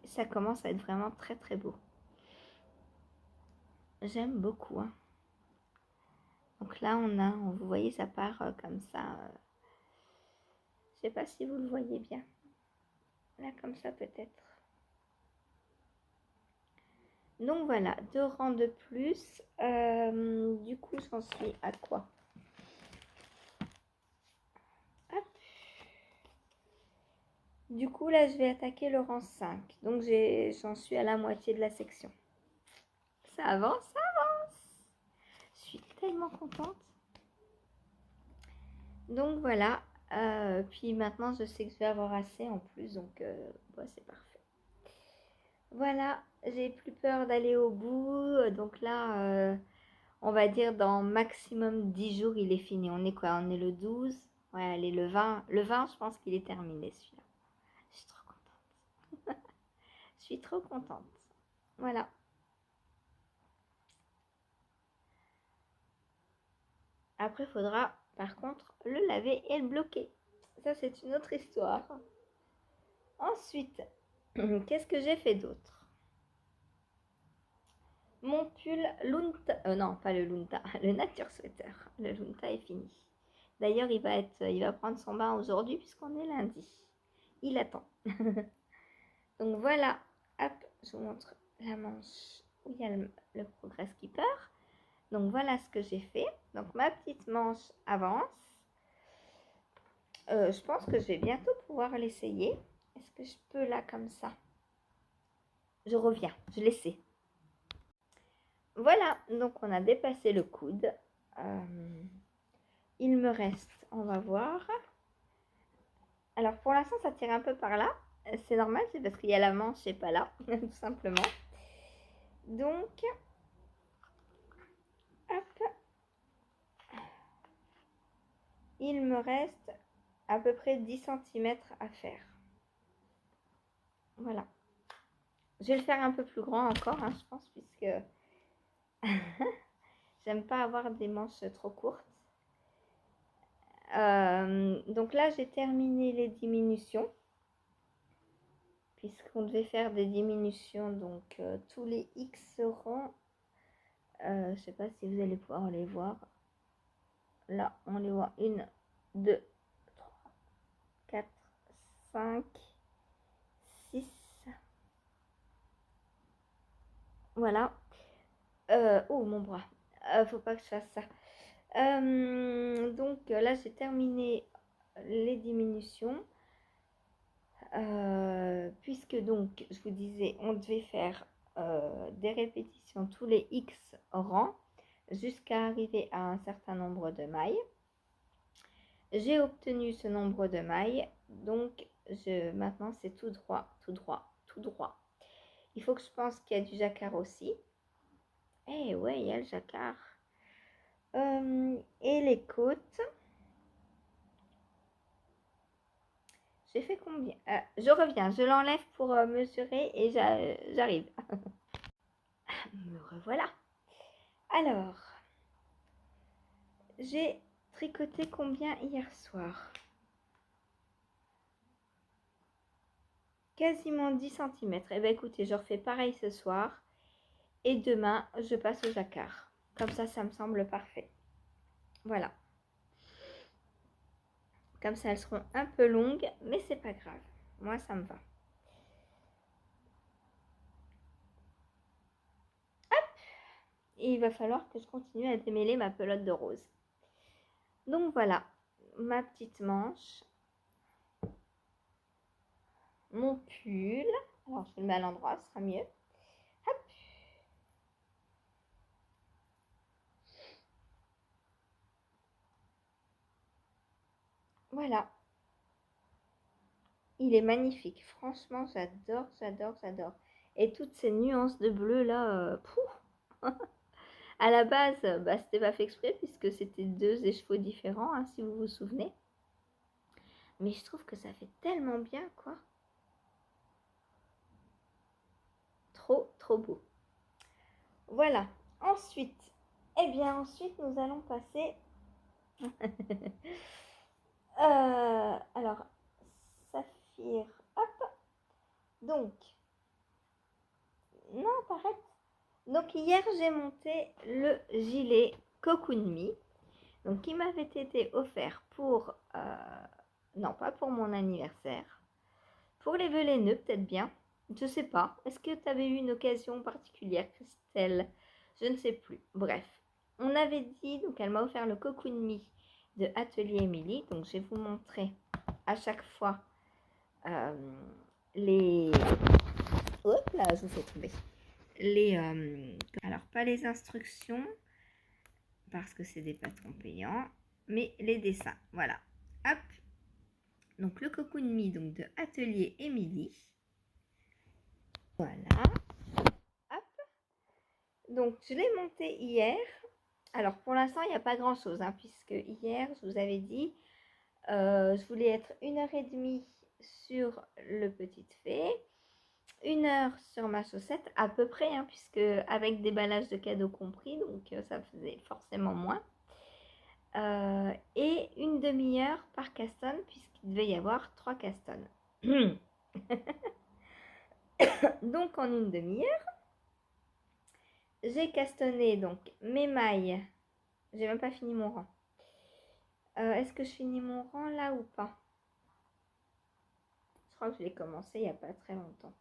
Ça commence à être vraiment très très beau. J'aime beaucoup. Hein. Donc là, vous voyez, ça part comme ça. Je sais pas si vous le voyez bien. Là, comme ça peut-être. Donc voilà, 2 rangs de plus. Du coup, j'en suis à quoi? Hop. Du coup, là, je vais attaquer le rang 5. Donc, j'en suis à la moitié de la section. Ça avance, ça avance. Je suis tellement contente. Donc, voilà. Puis maintenant, je sais que je vais avoir assez en plus. Donc, c'est parfait. Voilà, j'ai plus peur d'aller au bout. Donc là, on va dire dans maximum 10 jours, il est fini. On est quoi? On est le 12. Ouais, allez, le 20. Le 20, je pense qu'il est terminé celui-là. Je suis trop contente. Je suis trop contente. Voilà. Après, il faudra par contre le laver et le bloquer. Ça, c'est une autre histoire. Ensuite, qu'est-ce que j'ai fait d'autre? Mon pull Lunta, non pas le Lunta, le Nature Sweater. Le Lunta est fini. D'ailleurs, il va prendre son bain aujourd'hui puisqu'on est lundi. Il attend. Donc voilà, hop, je vous montre la manche où il y a le Progress Keeper. Donc voilà ce que j'ai fait. Donc ma petite manche avance. Je pense que je vais bientôt pouvoir l'essayer. Est-ce que je peux là comme ça? Je reviens, je l'essaie. Voilà, donc on a dépassé le coude. Il me reste, on va voir. Alors pour l'instant ça tire un peu par là. C'est normal, c'est parce qu'il y a la manche et pas là, tout simplement. Donc, hop. Il me reste à peu près 10 cm à faire. Voilà. Je vais le faire un peu plus grand encore, hein, je pense, puisque j'aime pas avoir des manches trop courtes. Donc là, j'ai terminé les diminutions, puisqu'on devait faire des diminutions, donc tous les X seront, je sais pas si vous allez pouvoir les voir. Là, on les voit 1, 2, 3, 4, 5, 6. Voilà. Oh, mon bras. Faut pas que je fasse ça. Donc là, j'ai terminé les diminutions. Puisque donc, je vous disais, on devait faire des répétitions tous les X rangs jusqu'à arriver à un certain nombre de mailles. J'ai obtenu ce nombre de mailles, donc maintenant c'est tout droit, tout droit, tout droit. Il faut que je pense qu'il y a du jacquard aussi. Eh ouais, il y a le jacquard. Et les côtes. J'ai fait combien? Je reviens, je l'enlève pour mesurer et j'arrive. Me revoilà. Alors, j'ai tricoté combien hier soir? Quasiment 10 cm. Eh bien écoutez, je refais pareil ce soir. Et demain, je passe au jacquard. Comme ça me semble parfait. Voilà. Comme ça, elles seront un peu longues, mais c'est pas grave. Moi, ça me va. Hop! Et il va falloir que je continue à démêler ma pelote de rose. Donc voilà, ma petite manche. Mon pull. Alors, je le mets à l'endroit, ce sera mieux. Hop! Voilà. Il est magnifique. Franchement, j'adore, j'adore, j'adore. Et toutes ces nuances de bleu là, à la base, bah, c'était pas fait exprès puisque c'était deux écheveaux différents, hein, si vous vous souvenez. Mais je trouve que ça fait tellement bien, quoi. Trop, trop beau. Voilà. Ensuite, eh bien, ensuite, nous allons passer... alors, saphir, hop. Donc, non, arrête. Donc, hier, j'ai monté le gilet Cocoon Me. Donc, qui m'avait été offert pour... non, pas pour mon anniversaire. Pour les vœux les nœuds, peut-être bien. Je sais pas. Est-ce que tu avais eu une occasion particulière, Christelle? Je ne sais plus. Bref. On avait dit, donc elle m'a offert le Cocoon Me de Atelier Émilie. Donc, je vais vous montrer à chaque fois les... Hop là, je vous fais tomber. Les... alors, pas les instructions, parce que c'est des patrons payants, mais les dessins. Voilà. Hop. Donc, le Cocoon Me donc, de Atelier Émilie. Voilà. Donc, je l'ai monté hier. Alors, pour l'instant, il n'y a pas grand-chose, hein, puisque hier, je vous avais dit, je voulais être 1h30 sur le Petite Fée, 1 heure sur ma chaussette, à peu près, hein, puisque avec déballage de cadeaux compris, donc ça faisait forcément moins. Et une demi-heure par castonne, puisqu'il devait y avoir 3 castonnes. Donc, en une demi-heure, j'ai castonné donc mes mailles. J'ai même pas fini mon rang. Est-ce que je finis mon rang là ou pas? Je crois que je l'ai commencé il n'y a pas très longtemps.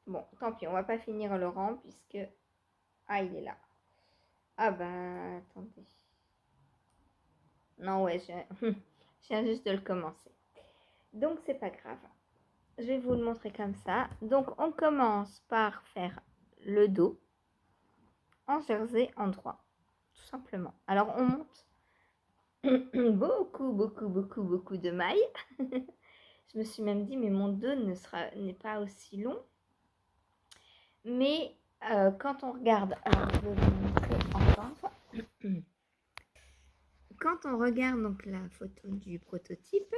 Bon, tant pis, on va pas finir le rang puisque... Ah, il est là. Ah bah, attendez. Non, ouais, je viens juste de le commencer. Donc, c'est pas grave. Je vais vous le montrer comme ça. Donc, on commence par faire le dos en jersey en droit, tout simplement. Alors, on monte beaucoup de mailles. Je me suis même dit, mais mon dos n'est pas aussi long. Mais quand on regarde, alors je vais vous montrer ensemble. Quand on regarde donc la photo du prototype,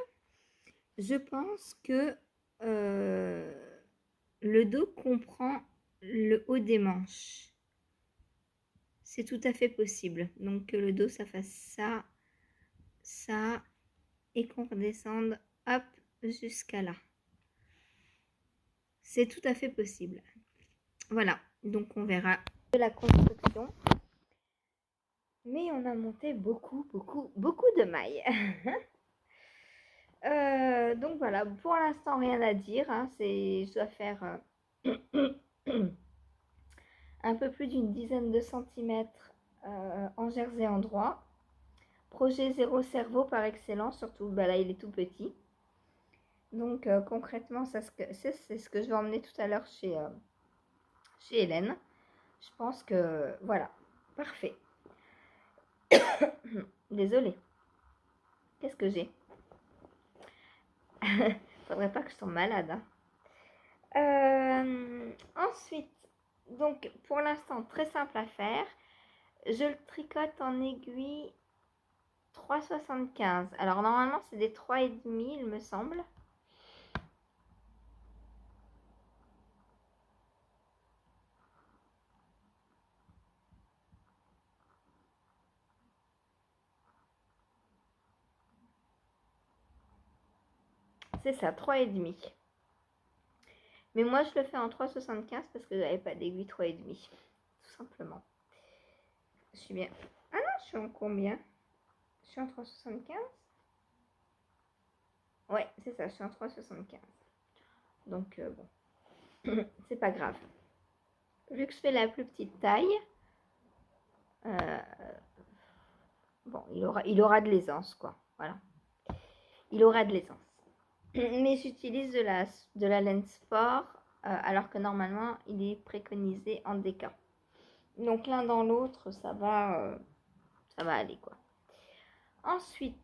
je pense que le dos comprend le haut des manches. C'est tout à fait possible. Donc que le dos ça fasse ça, ça, et qu'on redescende hop jusqu'à là. C'est tout à fait possible. Voilà, donc on verra de la construction. Mais on a monté beaucoup de mailles. Donc voilà, pour l'instant rien à dire. Hein, je dois faire un peu plus d'une dizaine de centimètres en jersey en droit. Projet zéro cerveau par excellence, surtout bah là il est tout petit. Donc concrètement, c'est ce que je vais emmener tout à l'heure chez Hélène. Je pense que voilà, parfait. Désolée. Qu'est-ce que j'ai? Faudrait pas que je tombe malade. Hein. Ensuite, donc pour l'instant, très simple à faire. Je le tricote en aiguille 3,75. Alors normalement, c'est des 3,5, il me semble. C'est ça, 3,5. Mais moi, je le fais en 3,75 parce que j'avais pas d'aiguille 3,5. Tout simplement. Je suis bien. Ah non, je suis en combien? Je suis en 3,75. Ouais, c'est ça, je suis en 3,75. Donc, bon, c'est pas grave. Vu que je fais la plus petite taille, bon, il aura de l'aisance, quoi. Voilà. Il aura de l'aisance. Mais j'utilise de la laine sport, alors que normalement, il est préconisé en DK. Donc, l'un dans l'autre, ça va aller, quoi. Ensuite,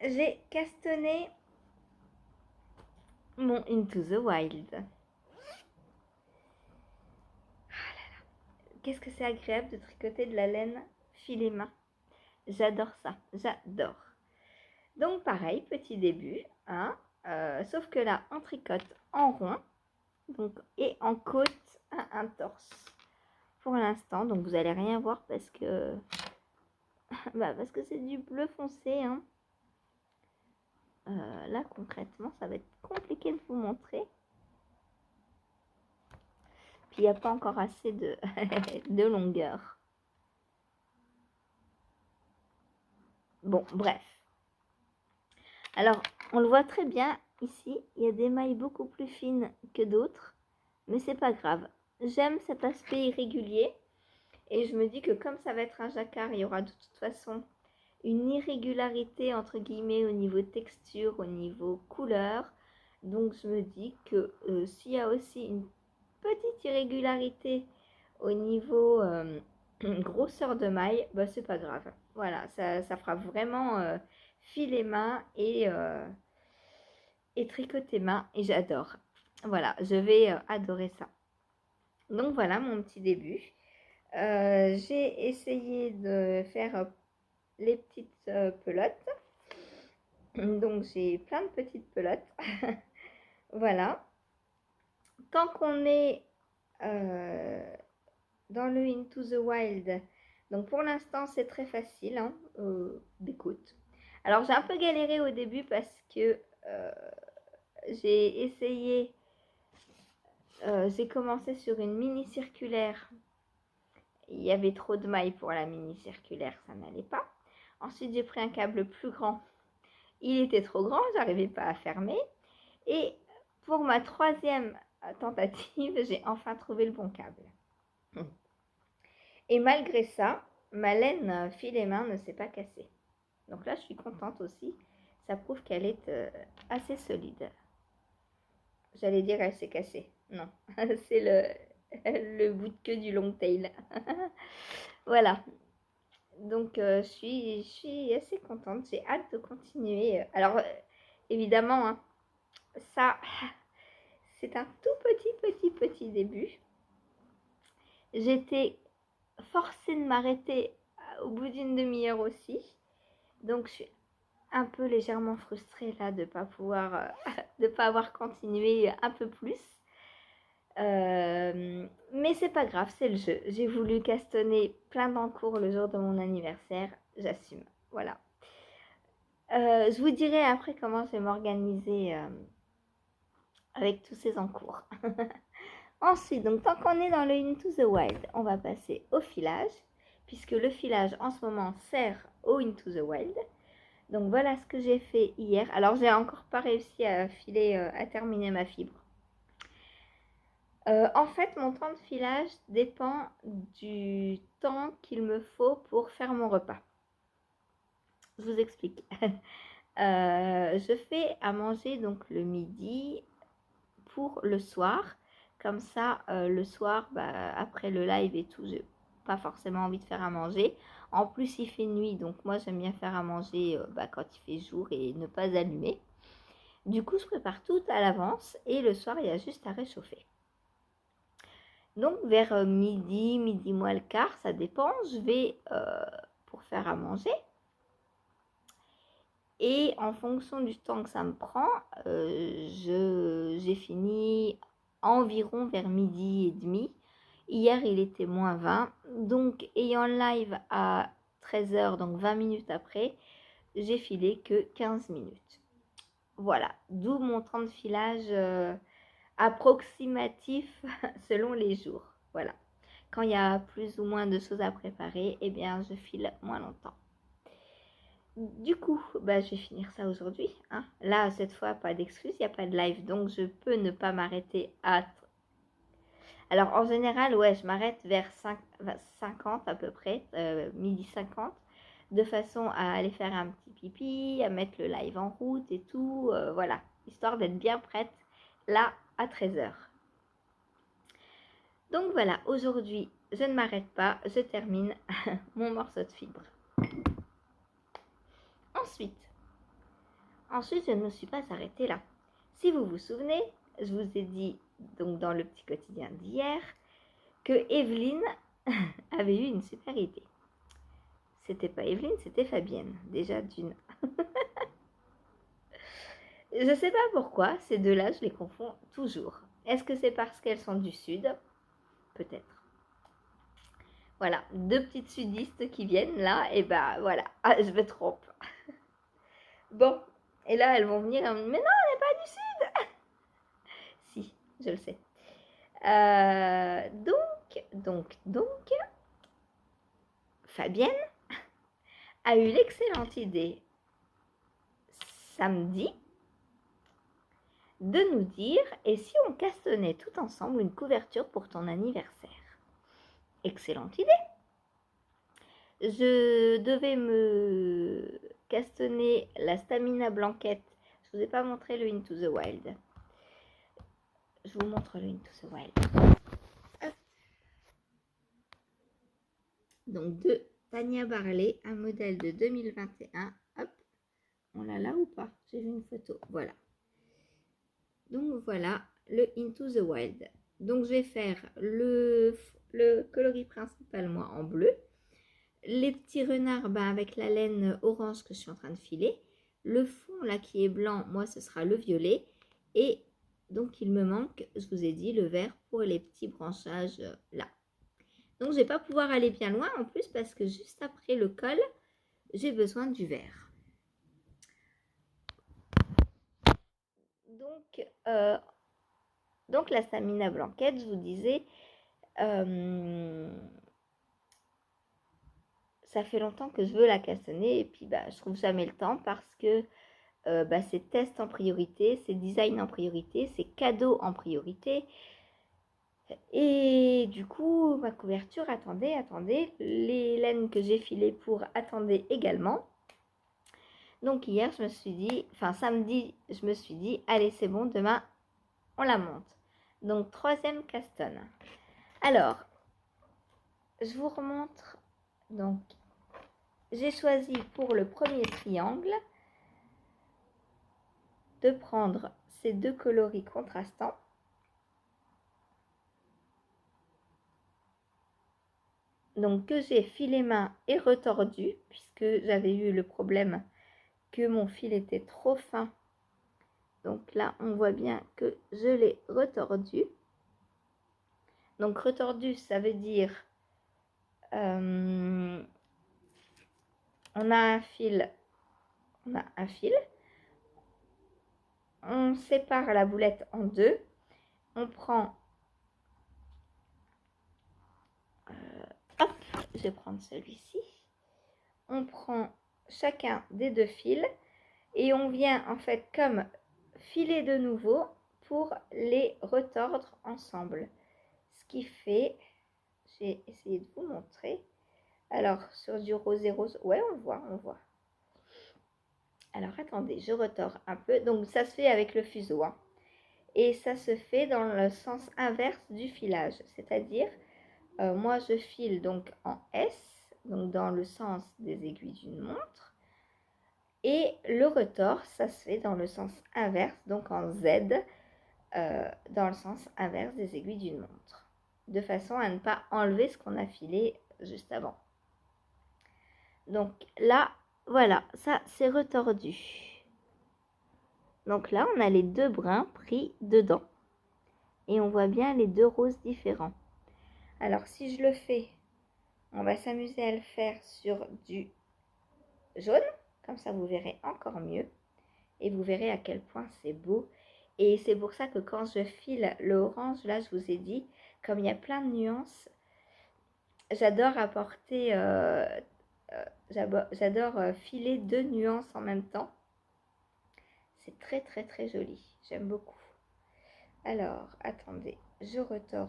j'ai castonné mon Into the Wild. Qu'est-ce que c'est agréable de tricoter de la laine filet main. J'adore ça, j'adore. Donc pareil, petit début, hein, sauf que là, on tricote en rond donc, et en côte à un torse pour l'instant. Donc vous allez rien voir parce que parce que c'est du bleu foncé. Hein. Là, concrètement, ça va être compliqué de vous montrer. Puis il n'y a pas encore assez de, de longueur. Bon, bref. Alors, on le voit très bien ici. Il y a des mailles beaucoup plus fines que d'autres. Mais c'est pas grave. J'aime cet aspect irrégulier. Et je me dis que comme ça va être un jacquard, il y aura de toute façon une irrégularité entre guillemets au niveau texture, au niveau couleur. Donc je me dis que s'il y a aussi une petite irrégularité au niveau grosseur de maille, bah c'est pas grave. Voilà, ça fera vraiment filer main et tricoter main et j'adore. Voilà, je vais adorer ça. Donc voilà mon petit début. J'ai essayé de faire les petites pelotes. Donc j'ai plein de petites pelotes. Voilà. Tant qu'on est dans le Into the Wild, donc pour l'instant c'est très facile hein, d'écoute. Alors j'ai un peu galéré au début parce que j'ai essayé, j'ai commencé sur une mini circulaire. Il y avait trop de mailles pour la mini circulaire, ça n'allait pas. Ensuite j'ai pris un câble plus grand. Il était trop grand, j'arrivais pas à fermer. Et pour ma troisième tentative, j'ai enfin trouvé le bon câble. Et malgré ça, ma laine fil et main ne s'est pas cassée. Donc là, je suis contente aussi. Ça prouve qu'elle est assez solide. J'allais dire elle s'est cassée. Non, c'est le bout de queue du long tail. Voilà. Donc je suis assez contente. J'ai hâte de continuer. Alors évidemment, hein, ça, c'est un tout petit début. J'étais forcée de m'arrêter au bout d'une demi-heure aussi. Donc je suis un peu légèrement frustrée là de pas pouvoir, de pas avoir continué un peu plus. Mais c'est pas grave, c'est le jeu. J'ai voulu castonner plein d'encours le jour de mon anniversaire. J'assume. Voilà. Je vous dirai après comment je vais m'organiser avec tous ces encours. Ensuite, donc tant qu'on est dans le Into the Wild, on va passer au filage, puisque le filage en ce moment sert au Into the Wild. Donc voilà ce que j'ai fait hier. Alors j'ai encore pas réussi à filer, à terminer ma fibre. En fait, mon temps de filage dépend du temps qu'il me faut pour faire mon repas. Je vous explique. Je fais à manger donc le midi pour le soir. Comme ça, le soir, après le live et tout, j'ai pas forcément envie de faire à manger. En plus, il fait nuit, donc moi, j'aime bien faire à manger quand il fait jour et ne pas allumer. Du coup, je prépare tout à l'avance et le soir, il y a juste à réchauffer. Donc, vers midi moins le quart, ça dépend, je vais pour faire à manger. Et en fonction du temps que ça me prend, j'ai fini environ vers midi et demi. Hier, il était moins 20. Donc, ayant live à 13h, donc 20 minutes après, j'ai filé que 15 minutes. Voilà, d'où mon temps de filage approximatif selon les jours. Voilà. Quand il y a plus ou moins de choses à préparer, eh bien, je file moins longtemps. Du coup, je vais finir ça aujourd'hui. Hein. Là, cette fois, pas d'excuse, il n'y a pas de live, donc je peux ne pas m'arrêter à... Alors, en général, ouais, je m'arrête vers 50 à peu près, midi 50, de façon à aller faire un petit pipi, à mettre le live en route et tout, voilà, histoire d'être bien prête là à 13h. Donc voilà, aujourd'hui, je ne m'arrête pas, je termine mon morceau de fibre. Ensuite, je ne me suis pas arrêtée là. Si vous vous souvenez, je vous ai dit donc dans le petit quotidien d'hier que Evelyne avait eu une super idée. C'était pas Evelyne, c'était Fabienne, déjà d'une. Je ne sais pas pourquoi, ces deux-là, je les confonds toujours. Est-ce que c'est parce qu'elles sont du sud? Peut-être. Voilà, deux petites sudistes qui viennent là, et voilà, je me trompe. Bon, et là, elles vont venir, mais non, on n'est pas du sud. Si, je le sais. Donc, Fabienne a eu l'excellente idée samedi de nous dire et si on castonnait tout ensemble une couverture pour ton anniversaire. Excellente idée. Je devais me castonner la Stamina Blanquette. Je ne vous ai pas montré le Into the Wild. Je vous montre le Into the Wild. Hop. Donc de Tania Barley, un modèle de 2021. Hop. On l'a là ou pas? J'ai vu une photo. Voilà. Donc voilà le Into the Wild. Donc je vais faire le coloris principal moi en bleu. Les petits renards avec la laine orange que je suis en train de filer. Le fond là qui est blanc, moi ce sera le violet. Et donc il me manque, je vous ai dit, le vert pour les petits branchages là. Donc je ne vais pas pouvoir aller bien loin en plus parce que juste après le col, j'ai besoin du vert. Donc la Stamina Blanquette, je vous disais, ça fait longtemps que je veux la cassonner et puis je trouve jamais le temps parce que c'est test en priorité, c'est design en priorité, c'est cadeau en priorité. Et du coup, ma couverture, attendez, les laines que j'ai filées pour, attendez également. Donc hier, je me suis dit, samedi, je me suis dit, allez c'est bon, demain, on la monte. Donc troisième castonne. Alors, je vous remontre. Donc, j'ai choisi pour le premier triangle de prendre ces deux coloris contrastants. Donc que j'ai filé main et retordu, puisque j'avais eu le problème que mon fil était trop fin. Donc là, on voit bien que je l'ai retordu. Donc retordu, ça veut dire on a un fil, on sépare la boulette en deux, on prend, hop, je vais prendre celui-ci, on prend chacun des deux fils et on vient en fait comme filer de nouveau pour les retordre ensemble. Ce qui fait, j'ai essayé de vous montrer. Alors, sur du rosé rose, ouais, on voit. Alors, attendez, je retors un peu. Donc, ça se fait avec le fuseau. Hein. Et ça se fait dans le sens inverse du filage. C'est-à-dire, moi, je file donc en S, donc dans le sens des aiguilles d'une montre. Et le retors, ça se fait dans le sens inverse, donc en Z, dans le sens inverse des aiguilles d'une montre. De façon à ne pas enlever ce qu'on a filé juste avant. Donc là, voilà, ça c'est retordu. Donc là, on a les deux brins pris dedans. Et on voit bien les deux roses différents. Alors si je le fais, on va s'amuser à le faire sur du jaune. Comme ça, vous verrez encore mieux. Et vous verrez à quel point c'est beau. Et c'est pour ça que quand je file le orange, là, je vous ai dit, comme il y a plein de nuances, j'adore apporter... j'adore filer deux nuances en même temps. C'est très très très joli. J'aime beaucoup. Alors, attendez. Je retors.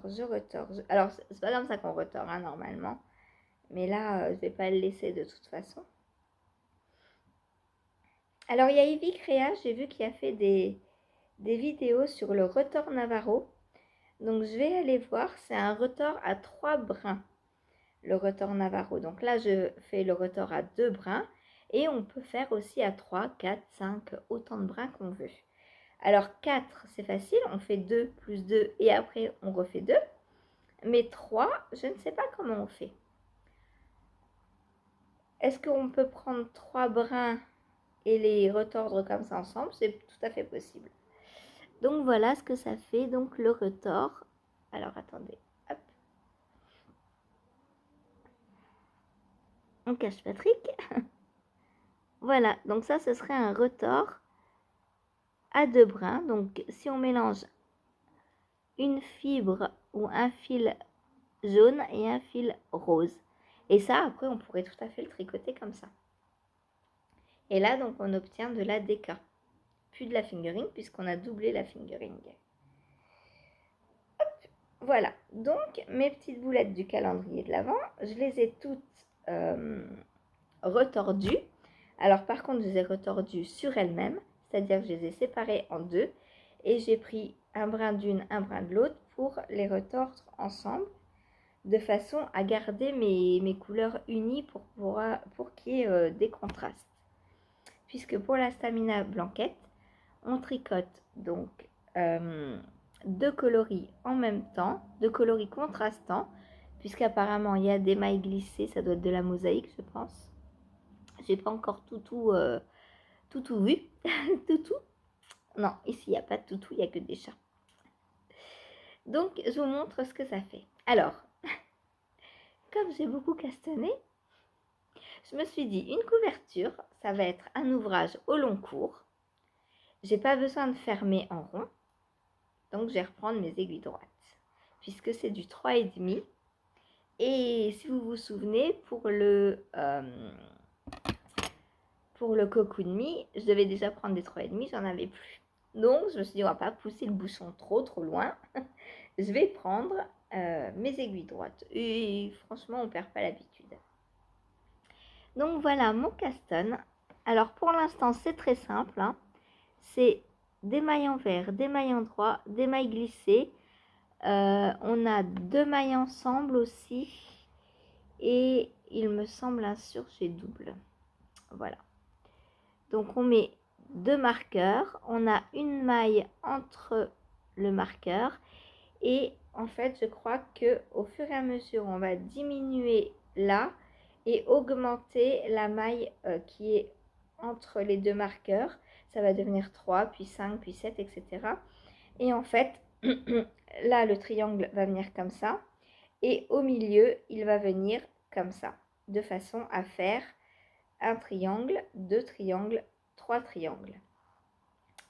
Alors, c'est pas comme ça qu'on retord, hein, normalement. Mais là, je vais pas le laisser de toute façon. Alors, il y a Ivy Créa. J'ai vu qu'il a fait des vidéos sur le retors Navarro. Donc, je vais aller voir. C'est un retors à 3 brins. Le retors Navarro. Donc là, je fais le retors à 2 brins. Et on peut faire aussi à 3, 4, 5, autant de brins qu'on veut. Alors 4, c'est facile. On fait 2 plus 2 et après, on refait 2. Mais 3, je ne sais pas comment on fait. Est-ce qu'on peut prendre 3 brins et les retordre comme ça ensemble? C'est tout à fait possible. Donc voilà ce que ça fait. Donc le retors. Alors attendez. Hop. On cache Patrick. Voilà. Donc ça, ce serait un retors à 2 brins. Donc si on mélange une fibre ou un fil jaune et un fil rose. Et ça, après, on pourrait tout à fait le tricoter comme ça. Et là, donc, on obtient de la déca. Puis de la fingering, puisqu'on a doublé la fingering. Hop, voilà. Donc, mes petites boulettes du calendrier de l'Avent, je les ai toutes retordues. Alors, par contre, je les ai retordues sur elles-mêmes. C'est-à-dire que je les ai séparées en deux. Et j'ai pris un brin d'une, un brin de l'autre pour les retordre ensemble. De façon à garder mes couleurs unies pour qu'il y ait des contrastes. puisque pour la stamina blanquette, on tricote donc 2 coloris en même temps, 2 coloris contrastants, puisqu'apparemment il y a des mailles glissées, ça doit être de la mosaïque je pense. J'ai pas encore tout vu, tout. Non, ici il n'y a pas de toutou, il n'y a que des chats. Donc je vous montre ce que ça fait. Alors, comme j'ai beaucoup castané, je me suis dit une couverture, ça va être un ouvrage au long cours. J'ai pas besoin de fermer en rond, donc je vais reprendre mes aiguilles droites, puisque c'est du 3,5. Et si vous vous souvenez, pour le Cocoon Me, je devais déjà prendre des 3,5, j'en avais plus. Donc je me suis dit, on va pas pousser le bouchon trop loin. Je vais prendre mes aiguilles droites. Et franchement, on perd pas l'habitude. Donc voilà mon caston. Alors pour l'instant, c'est très simple, hein. C'est des mailles envers, des mailles endroits, des mailles glissées. On a 2 mailles ensemble aussi. Et il me semble un surjet double. Voilà. Donc on met 2 marqueurs. On a une maille entre le marqueur. Et en fait, je crois que au fur et à mesure, on va diminuer là et augmenter la maille qui est entre les 2 marqueurs. Ça va devenir 3, puis 5, puis 7, etc. Et en fait, là, le triangle va venir comme ça. Et au milieu, il va venir comme ça. De façon à faire un triangle, 2 triangles, 3 triangles.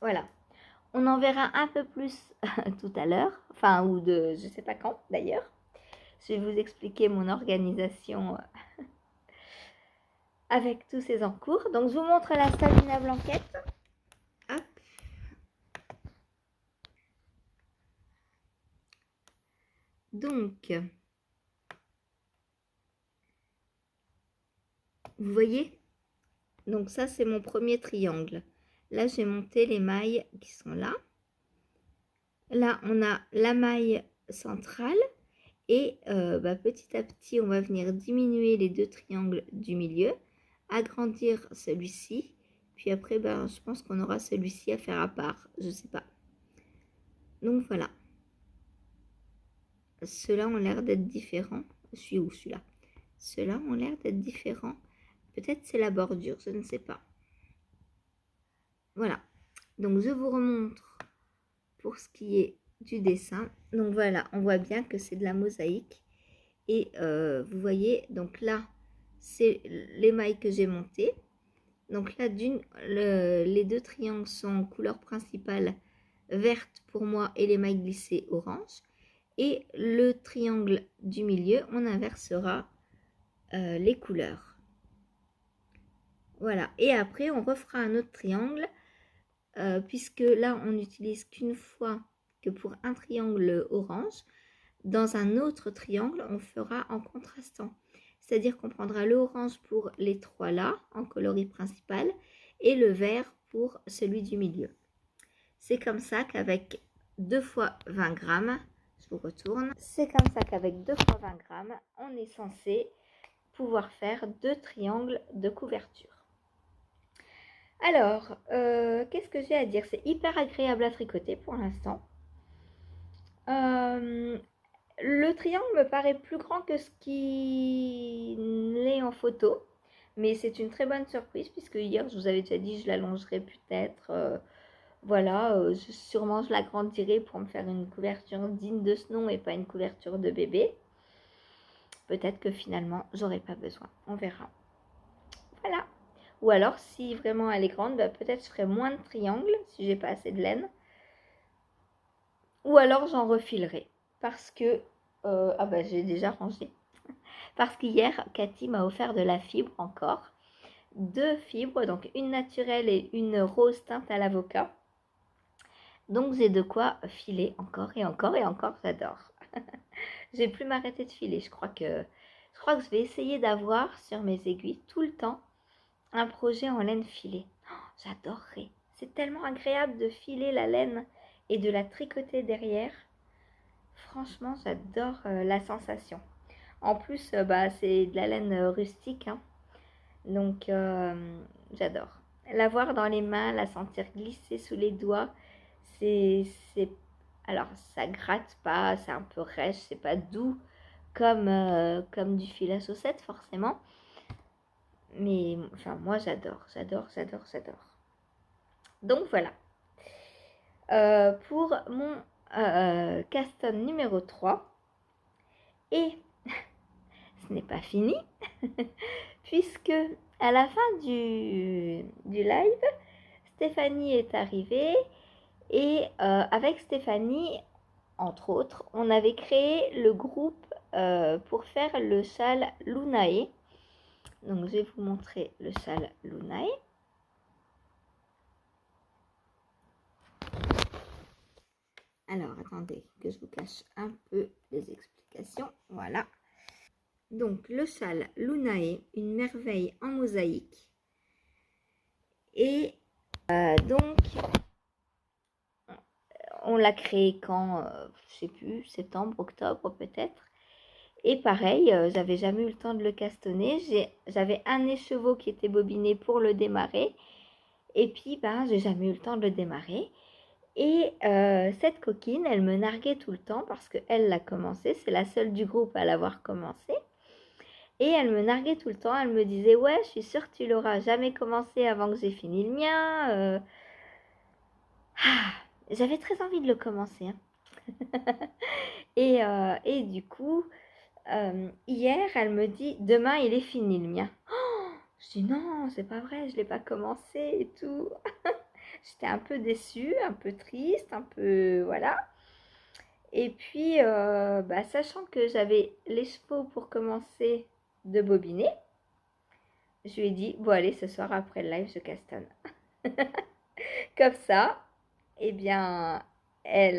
Voilà. On en verra un peu plus tout à l'heure. Enfin, ou de je sais pas quand d'ailleurs. Je vais vous expliquer mon organisation avec tous ces encours. Donc, je vous montre la stamina blanquette. Hop. Donc, vous voyez? Donc, ça, c'est mon premier triangle. Là, j'ai monté les mailles qui sont là. Là, on a la maille centrale. Et petit à petit, on va venir diminuer les 2 triangles du milieu, agrandir celui-ci, puis après, je pense qu'on aura celui-ci à faire à part, je ne sais pas. Donc voilà. Ceux-là ont l'air d'être différents. Je suis où celui-là? Ceux-là ont l'air d'être différents. Peut-être c'est la bordure, je ne sais pas. Voilà. Donc je vous remontre pour ce qui est du dessin. Donc voilà, on voit bien que c'est de la mosaïque. Et vous voyez, donc là, c'est les mailles que j'ai montées. Donc là, les 2 triangles sont en couleur principale verte pour moi et les mailles glissées orange. Et le triangle du milieu, on inversera les couleurs. Voilà. Et après, on refera un autre triangle, puisque là, on n'utilise qu'une fois que pour un triangle orange. Dans un autre triangle, on fera en contrastant. C'est-à-dire qu'on prendra le orange pour les 3 là, en coloris principal, et le vert pour celui du milieu. C'est comme ça qu'avec 2 fois 20 grammes, je vous retourne, c'est comme ça qu'avec 2 fois 20 grammes, on est censé pouvoir faire 2 triangles de couverture. Alors, qu'est-ce que j'ai à dire? C'est hyper agréable à tricoter pour l'instant. Le triangle me paraît plus grand que ce qu'il est en photo, mais c'est une très bonne surprise puisque hier je vous avais déjà dit je l'allongerai peut-être, voilà, sûrement je l'agrandirai pour me faire une couverture digne de ce nom et pas une couverture de bébé. Peut-être que finalement j'aurai pas besoin, on verra. Voilà. Ou alors si vraiment elle est grande, peut-être je ferai moins de triangles si j'ai pas assez de laine. Ou alors j'en refilerai parce que j'ai déjà rangé. Parce qu'hier, Cathy m'a offert de la fibre encore. 2 fibres, donc une naturelle et une rose teinte à l'avocat. Donc j'ai de quoi filer encore et encore et encore, j'adore. Je vais plus m'arrêter de filer. Je crois que je vais essayer d'avoir sur mes aiguilles tout le temps un projet en laine filée. Oh, j'adorerais. C'est tellement agréable de filer la laine et de la tricoter derrière. Franchement, j'adore la sensation. En plus, c'est de la laine rustique, hein. Donc j'adore. l'avoir dans les mains, la sentir glisser sous les doigts, c'est, alors ça gratte pas, c'est un peu rêche, c'est pas doux comme du fil à chaussettes forcément. Mais enfin, moi j'adore. Donc voilà. Pour mon Caston numéro 3. Et ce n'est pas fini, puisque à la fin du live, Stéphanie est arrivée. Et avec Stéphanie, entre autres, on avait créé le groupe pour faire le châle Lunae. Donc je vais vous montrer le châle Lunae. Alors attendez que je vous cache un peu les explications. Voilà. Donc le châle Lunae, une merveille en mosaïque. Et donc on l'a créé quand, je sais plus, septembre, octobre peut-être. Et pareil, j'avais jamais eu le temps de le castonner. J'avais un écheveau qui était bobiné pour le démarrer. Et puis, ben, j'ai jamais eu le temps de le démarrer. Et cette coquine, elle me narguait tout le temps parce qu'elle l'a commencé. C'est la seule du groupe à l'avoir commencé. Et elle me narguait tout le temps. Elle me disait, ouais, je suis sûre que tu l'auras jamais commencé avant que j'ai fini le mien. J'avais très envie de le commencer. Hein. Et du coup, hier, elle me dit, demain, il est fini le mien. Je dis non, c'est pas vrai, je l'ai pas commencé et tout. J'étais un peu déçue, un peu triste, un peu voilà. Et puis, sachant que j'avais les chevaux pour commencer de bobiner, je lui ai dit bon allez, ce soir après le live, je castonne. Comme ça, eh bien, elle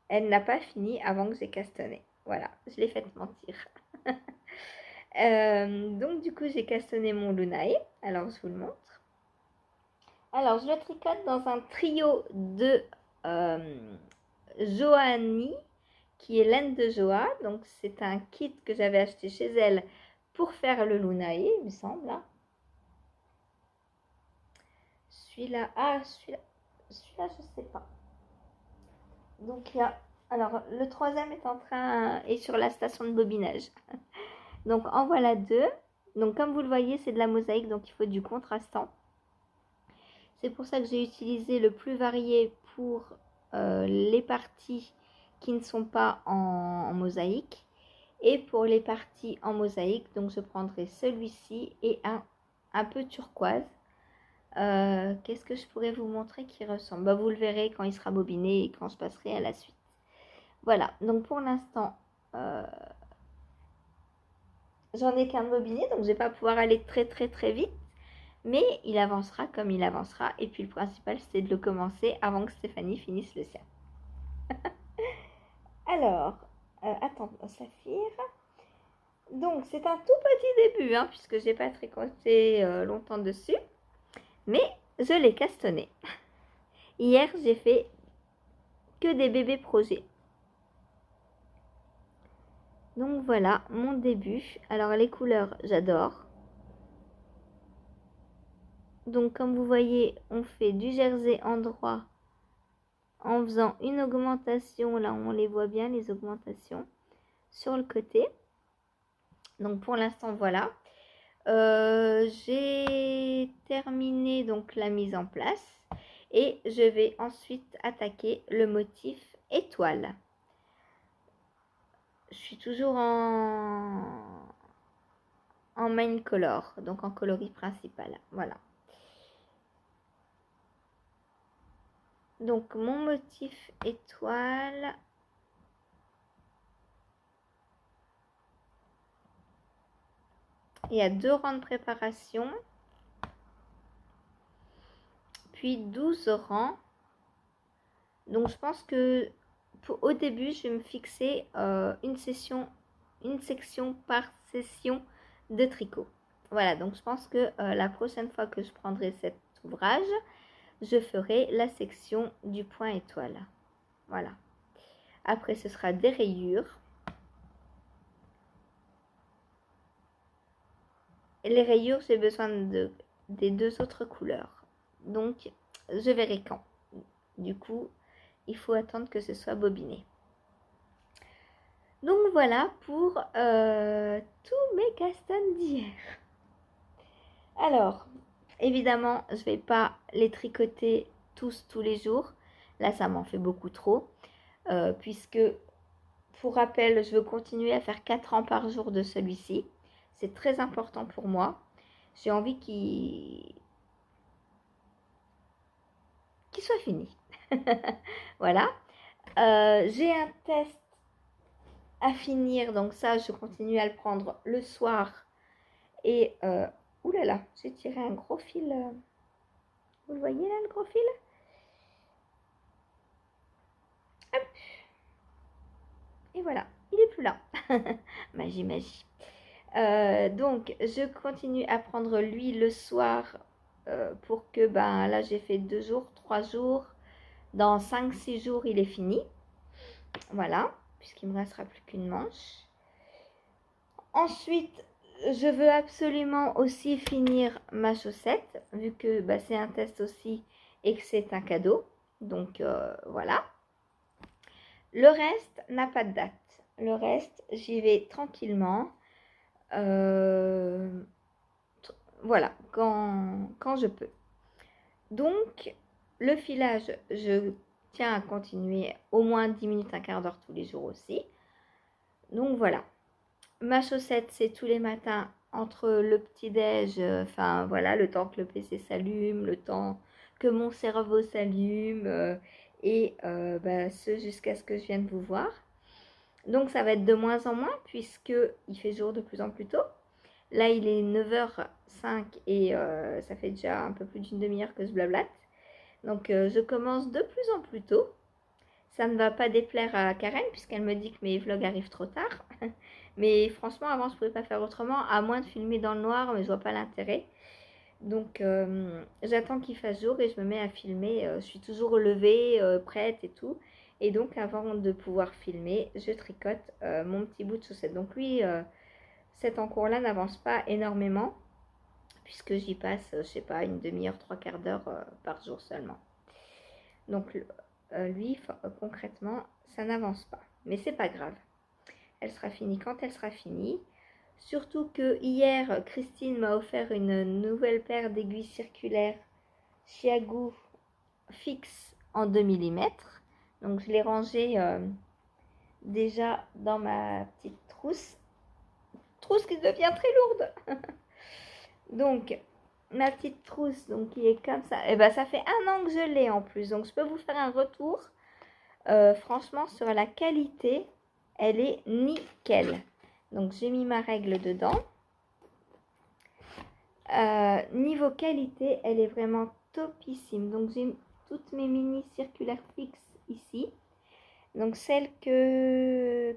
n'a pas fini avant que j'ai castonné. Voilà, je l'ai fait mentir. Donc du coup, j'ai castonné mon Lunae. Alors, je vous le montre. Alors, je le tricote dans un trio de Joanie, qui est laine de Joa. Donc, c'est un kit que j'avais acheté chez elle pour faire le Lunae, il me semble. Hein. Celui-là, celui-là, je sais pas. Donc, il y a. Alors, le troisième est sur la station de bobinage. Donc, en voilà deux. Donc, comme vous le voyez, c'est de la mosaïque, donc il faut du contrastant. C'est pour ça que j'ai utilisé le plus varié pour les parties qui ne sont pas en mosaïque. Et pour les parties en mosaïque, donc je prendrai celui-ci et un peu turquoise. Qu'est-ce que je pourrais vous montrer qui ressemble? Vous le verrez quand il sera bobiné et quand je passerai à la suite. Voilà, donc pour l'instant, j'en ai qu'un de bobiné, donc je ne vais pas pouvoir aller très très très vite. Mais il avancera comme il avancera. Et puis le principal, c'est de le commencer avant que Stéphanie finisse le sien. Alors, attends, Saphir. Donc, c'est un tout petit début, hein, puisque j'ai pas tricoté longtemps dessus. Mais je l'ai castonné. Hier, j'ai fait que des bébés projets. Donc voilà, mon début. Alors, les couleurs, j'adore. Donc, comme vous voyez, on fait du jersey en droit en faisant une augmentation. Là, on les voit bien, les augmentations, sur le côté. Donc, pour l'instant, voilà. J'ai terminé donc la mise en place et je vais ensuite attaquer le motif étoile. Je suis toujours en main color, donc en coloris principal. Voilà. Donc mon motif étoile. Il y a 2 rangs de préparation, puis 12 rangs. Donc je pense que au début, je vais me fixer une section par session de tricot. Voilà, donc je pense que la prochaine fois que je prendrai cet ouvrage, je ferai la section du point étoile. Voilà. Après, ce sera des rayures. Et les rayures, j'ai besoin de des 2 autres couleurs. Donc, je verrai quand. Du coup, il faut attendre que ce soit bobiné. Donc voilà pour tous mes castanes d'hier. Alors, évidemment, je ne vais pas les tricoter tous les jours. Là, ça m'en fait beaucoup trop. Puisque, pour rappel, je veux continuer à faire 4 rangs par jour de celui-ci. C'est très important pour moi. J'ai envie qu'il soit fini. Voilà. J'ai un test à finir. Donc ça, je continue à le prendre le soir. Et, oulala, j'ai tiré un gros fil. Vous le voyez là, le gros fil? Hop. Et voilà, il est plus là. Magie, magie. Donc, je continue à prendre lui le soir pour que, ben là, j'ai fait 2 jours, 3 jours. Dans 5-6 jours, il est fini. Voilà, puisqu'il me restera plus qu'une manche. Ensuite, je veux absolument aussi finir ma chaussette, vu que bah, c'est un test aussi et que c'est un cadeau. Donc, voilà. Le reste n'a pas de date. Le reste, j'y vais tranquillement. Voilà, quand je peux. Donc, le filage, je tiens à continuer au moins 10 minutes, un quart d'heure tous les jours aussi. Donc, voilà. Ma chaussette, c'est tous les matins entre le petit-déj, enfin, voilà, le temps que le PC s'allume, le temps que mon cerveau s'allume, et bah, ce jusqu'à ce que je vienne vous voir. Donc, ça va être de moins en moins puisque il fait jour de plus en plus tôt. Là, il est 9h05 et ça fait déjà un peu plus d'une demi-heure que je blablate. Donc, je commence de plus en plus tôt. Ça ne va pas déplaire à Karen puisqu'elle me dit que mes vlogs arrivent trop tard. Mais franchement, avant, je ne pouvais pas faire autrement, à moins de filmer dans le noir, mais je vois pas l'intérêt. Donc, j'attends qu'il fasse jour et je me mets à filmer. Je suis toujours levée, prête et tout. Et donc, avant de pouvoir filmer, je tricote mon petit bout de chaussette. Donc, lui, cet encours-là n'avance pas énormément, puisque j'y passe, je sais pas, une demi-heure, 3/4 d'heure par jour seulement. Donc, lui, concrètement, ça n'avance pas. Mais c'est pas grave. Elle sera finie quand elle sera finie. Surtout que hier, Christine m'a offert une nouvelle paire d'aiguilles circulaires Chiago fixe en 2 mm. Donc je l'ai rangée déjà dans ma petite trousse. Trousse qui devient très lourde. Donc ma petite trousse donc qui est comme ça. Et ben ça fait 1 an que je l'ai en plus. Donc je peux vous faire un retour. Franchement sur la qualité, elle est nickel. Donc j'ai mis ma règle dedans. Niveau qualité, elle est vraiment topissime. Donc j'ai toutes mes mini circulaires fixes ici. Donc celle que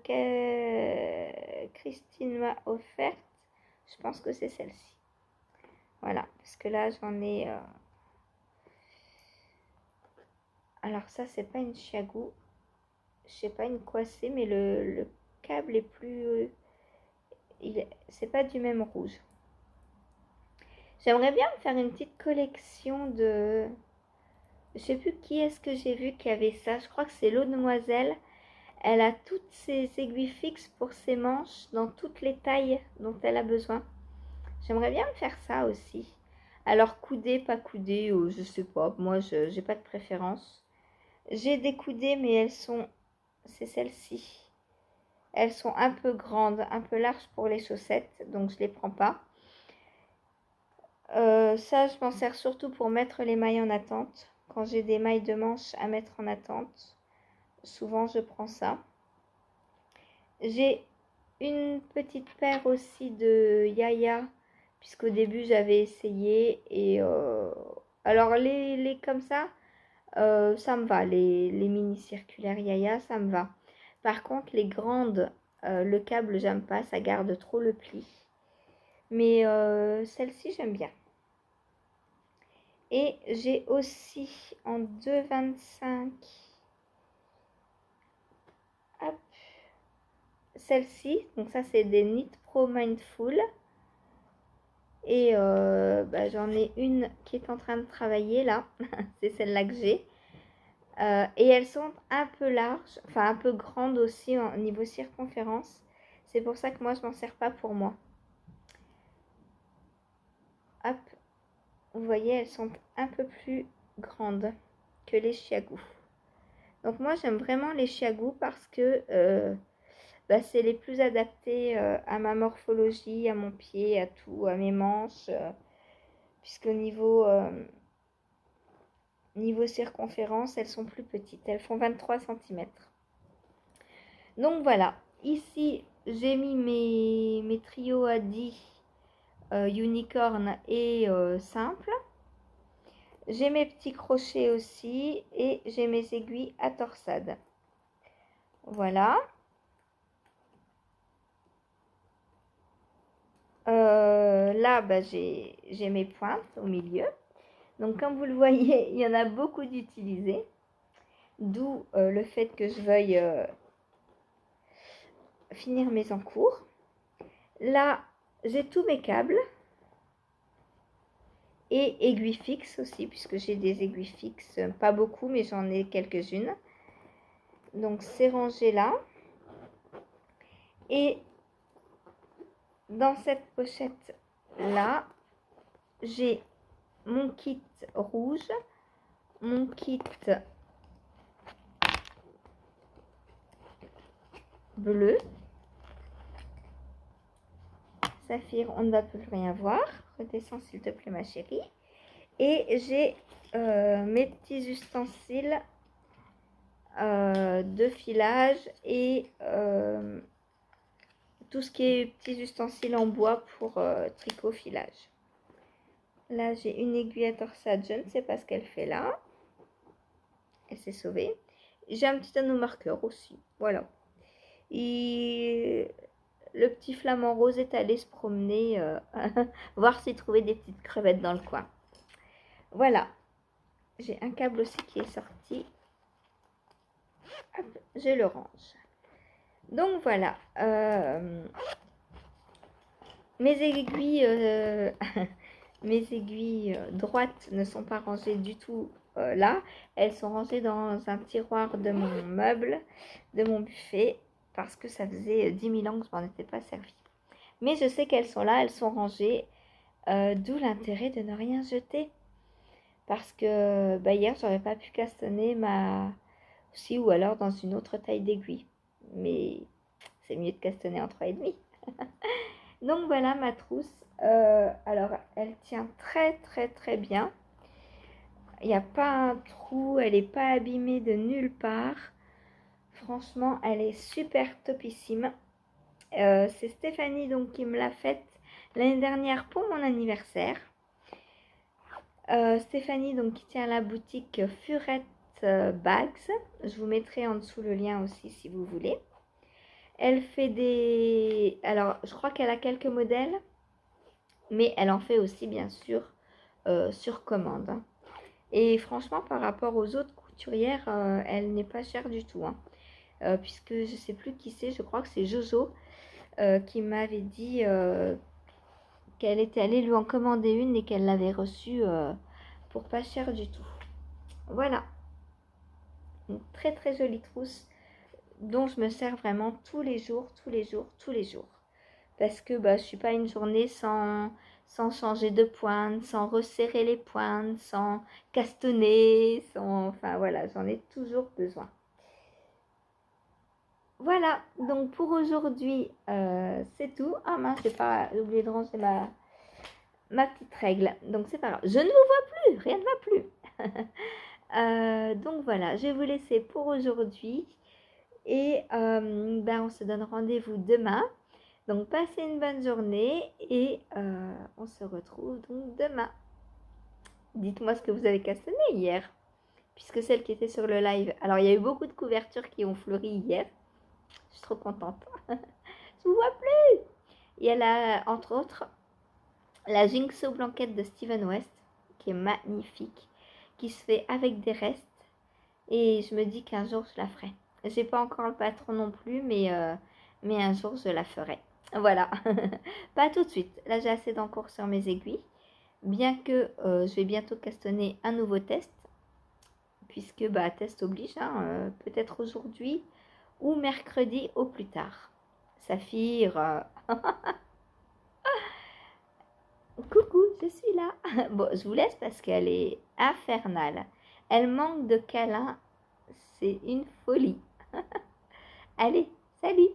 Christine m'a offerte, je pense que c'est celle-ci. Voilà, parce que là j'en ai... Alors ça c'est pas une Chiago, je sais pas une quoi c'est, mais le câble est plus... c'est pas du même rouge. J'aimerais bien me faire une petite collection de... Je sais plus qui est-ce que j'ai vu qui avait ça. Je crois que c'est l'eau demoiselle. Elle a toutes ses aiguilles fixes pour ses manches dans toutes les tailles dont elle a besoin. J'aimerais bien me faire ça aussi. Alors coudé, pas coudé, je sais pas. Moi, je n'ai pas de préférence. J'ai des coudées, mais elles sont... C'est celles-ci. Elles sont un peu grandes, un peu larges pour les chaussettes. Donc, je les prends pas. Ça, je m'en sers surtout pour mettre les mailles en attente. Quand j'ai des mailles de manches à mettre en attente, souvent je prends ça. J'ai une petite paire aussi de Yaya, puisqu'au début j'avais essayé. Et alors les comme ça me va. Les mini circulaires Yaya, ça me va. Par contre, les grandes, le câble, j'aime pas, ça garde trop le pli. Mais celle-ci, j'aime bien. Et j'ai aussi en 2,25 celle-ci. Donc ça, c'est des Knit Pro Mindful. Et bah, j'en ai une qui est en train de travailler là. C'est celle-là que j'ai. Et elles sont un peu larges, enfin un peu grandes aussi au niveau circonférence. C'est pour ça que moi je m'en sers pas pour moi. Hop, vous voyez, elles sont un peu plus grandes que les chiagous. Donc moi j'aime vraiment les chiagous parce que bah, c'est les plus adaptés à ma morphologie, à mon pied, à tout, à mes manches. Puisqu'au niveau circonférence, elles sont plus petites. Elles font 23 cm. Donc voilà, ici j'ai mis mes trios à 10 unicorn et simple. J'ai mes petits crochets aussi et j'ai mes aiguilles à torsade. Voilà. Là, bah, j'ai mes pointes au milieu. Donc comme vous le voyez, il y en a beaucoup d'utilisés. D'où le fait que je veuille finir mes encours. Là, j'ai tous mes câbles. Et aiguilles fixes aussi, puisque j'ai des aiguilles fixes, pas beaucoup, mais j'en ai quelques-unes. Donc c'est rangé là. Et dans cette pochette là, j'ai mon kit rouge, mon kit bleu. Saphir, on ne va plus rien voir. Redescends s'il te plaît ma chérie. Et j'ai mes petits ustensiles de filage et tout ce qui est petits ustensiles en bois pour tricot filage. Là j'ai une aiguille à torsade, je ne sais pas ce qu'elle fait là. Elle s'est sauvée. J'ai un petit anneau marqueur aussi, voilà. Et le petit flamant rose est allé se promener, voir s'il trouvait des petites crevettes dans le coin. Voilà. J'ai un câble aussi qui est sorti. Hop, je le range. Donc voilà. Mes aiguilles, mes aiguilles droites ne sont pas rangées du tout là. Elles sont rangées dans un tiroir de mon meuble, de mon buffet, parce que ça faisait 10 000 ans que je m'en étais pas servi. Mais je sais qu'elles sont là, elles sont rangées, d'où l'intérêt de ne rien jeter. Parce que bah, hier, j'aurais pas pu castonner ma... aussi, ou alors dans une autre taille d'aiguille. Mais c'est mieux de castonner en 3,5. Donc voilà ma trousse. Alors, elle tient très très très bien. Il n'y a pas un trou, elle n'est pas abîmée de nulle part. Franchement, elle est super topissime. C'est Stéphanie donc qui me l'a faite l'année dernière pour mon anniversaire. Stéphanie donc qui tient la boutique Furette Bags. Je vous mettrai en dessous le lien aussi si vous voulez. Elle fait des... Alors, je crois qu'elle a quelques modèles, mais elle en fait aussi bien sûr sur commande. Et franchement, par rapport aux autres couturières, elle n'est pas chère du tout. Puisque je ne sais plus qui c'est, je crois que c'est Jojo qui m'avait dit qu'elle était allée lui en commander une et qu'elle l'avait reçue pour pas cher du tout. Voilà, une très très jolie trousse dont je me sers vraiment tous les jours, tous les jours, tous les jours. Parce que bah, je ne suis pas une journée sans changer de pointe, sans resserrer les pointes, sans castonner, sans... Enfin voilà, j'en ai toujours besoin. Voilà, donc pour aujourd'hui, c'est tout. Ah mince, j'ai oublié de ranger ma petite règle. Donc c'est pas grave. Je ne vous vois plus, rien ne va plus. Donc voilà, je vais vous laisser pour aujourd'hui. Et ben, on se donne rendez-vous demain. Donc passez une bonne journée et on se retrouve donc demain. Dites-moi ce que vous avez castonné hier, puisque celle qui était sur le live. Alors il y a eu beaucoup de couvertures qui ont fleuri hier. Je suis trop contente. Je vous vois plus. Et elle a entre autres la Jigsaw blanquette de Steven West qui est magnifique, qui se fait avec des restes. Et je me dis qu'un jour je la ferai. J'ai pas encore le patron non plus, mais un jour je la ferai. Voilà, pas tout de suite. Là, j'ai assez d'encre sur mes aiguilles. Bien que je vais bientôt castonner un nouveau test, puisque bah, test oblige, hein, peut-être aujourd'hui ou mercredi au plus tard. Saphir, coucou, je suis là. Bon, je vous laisse parce qu'elle est infernale. Elle manque de câlins, c'est une folie. Allez, salut!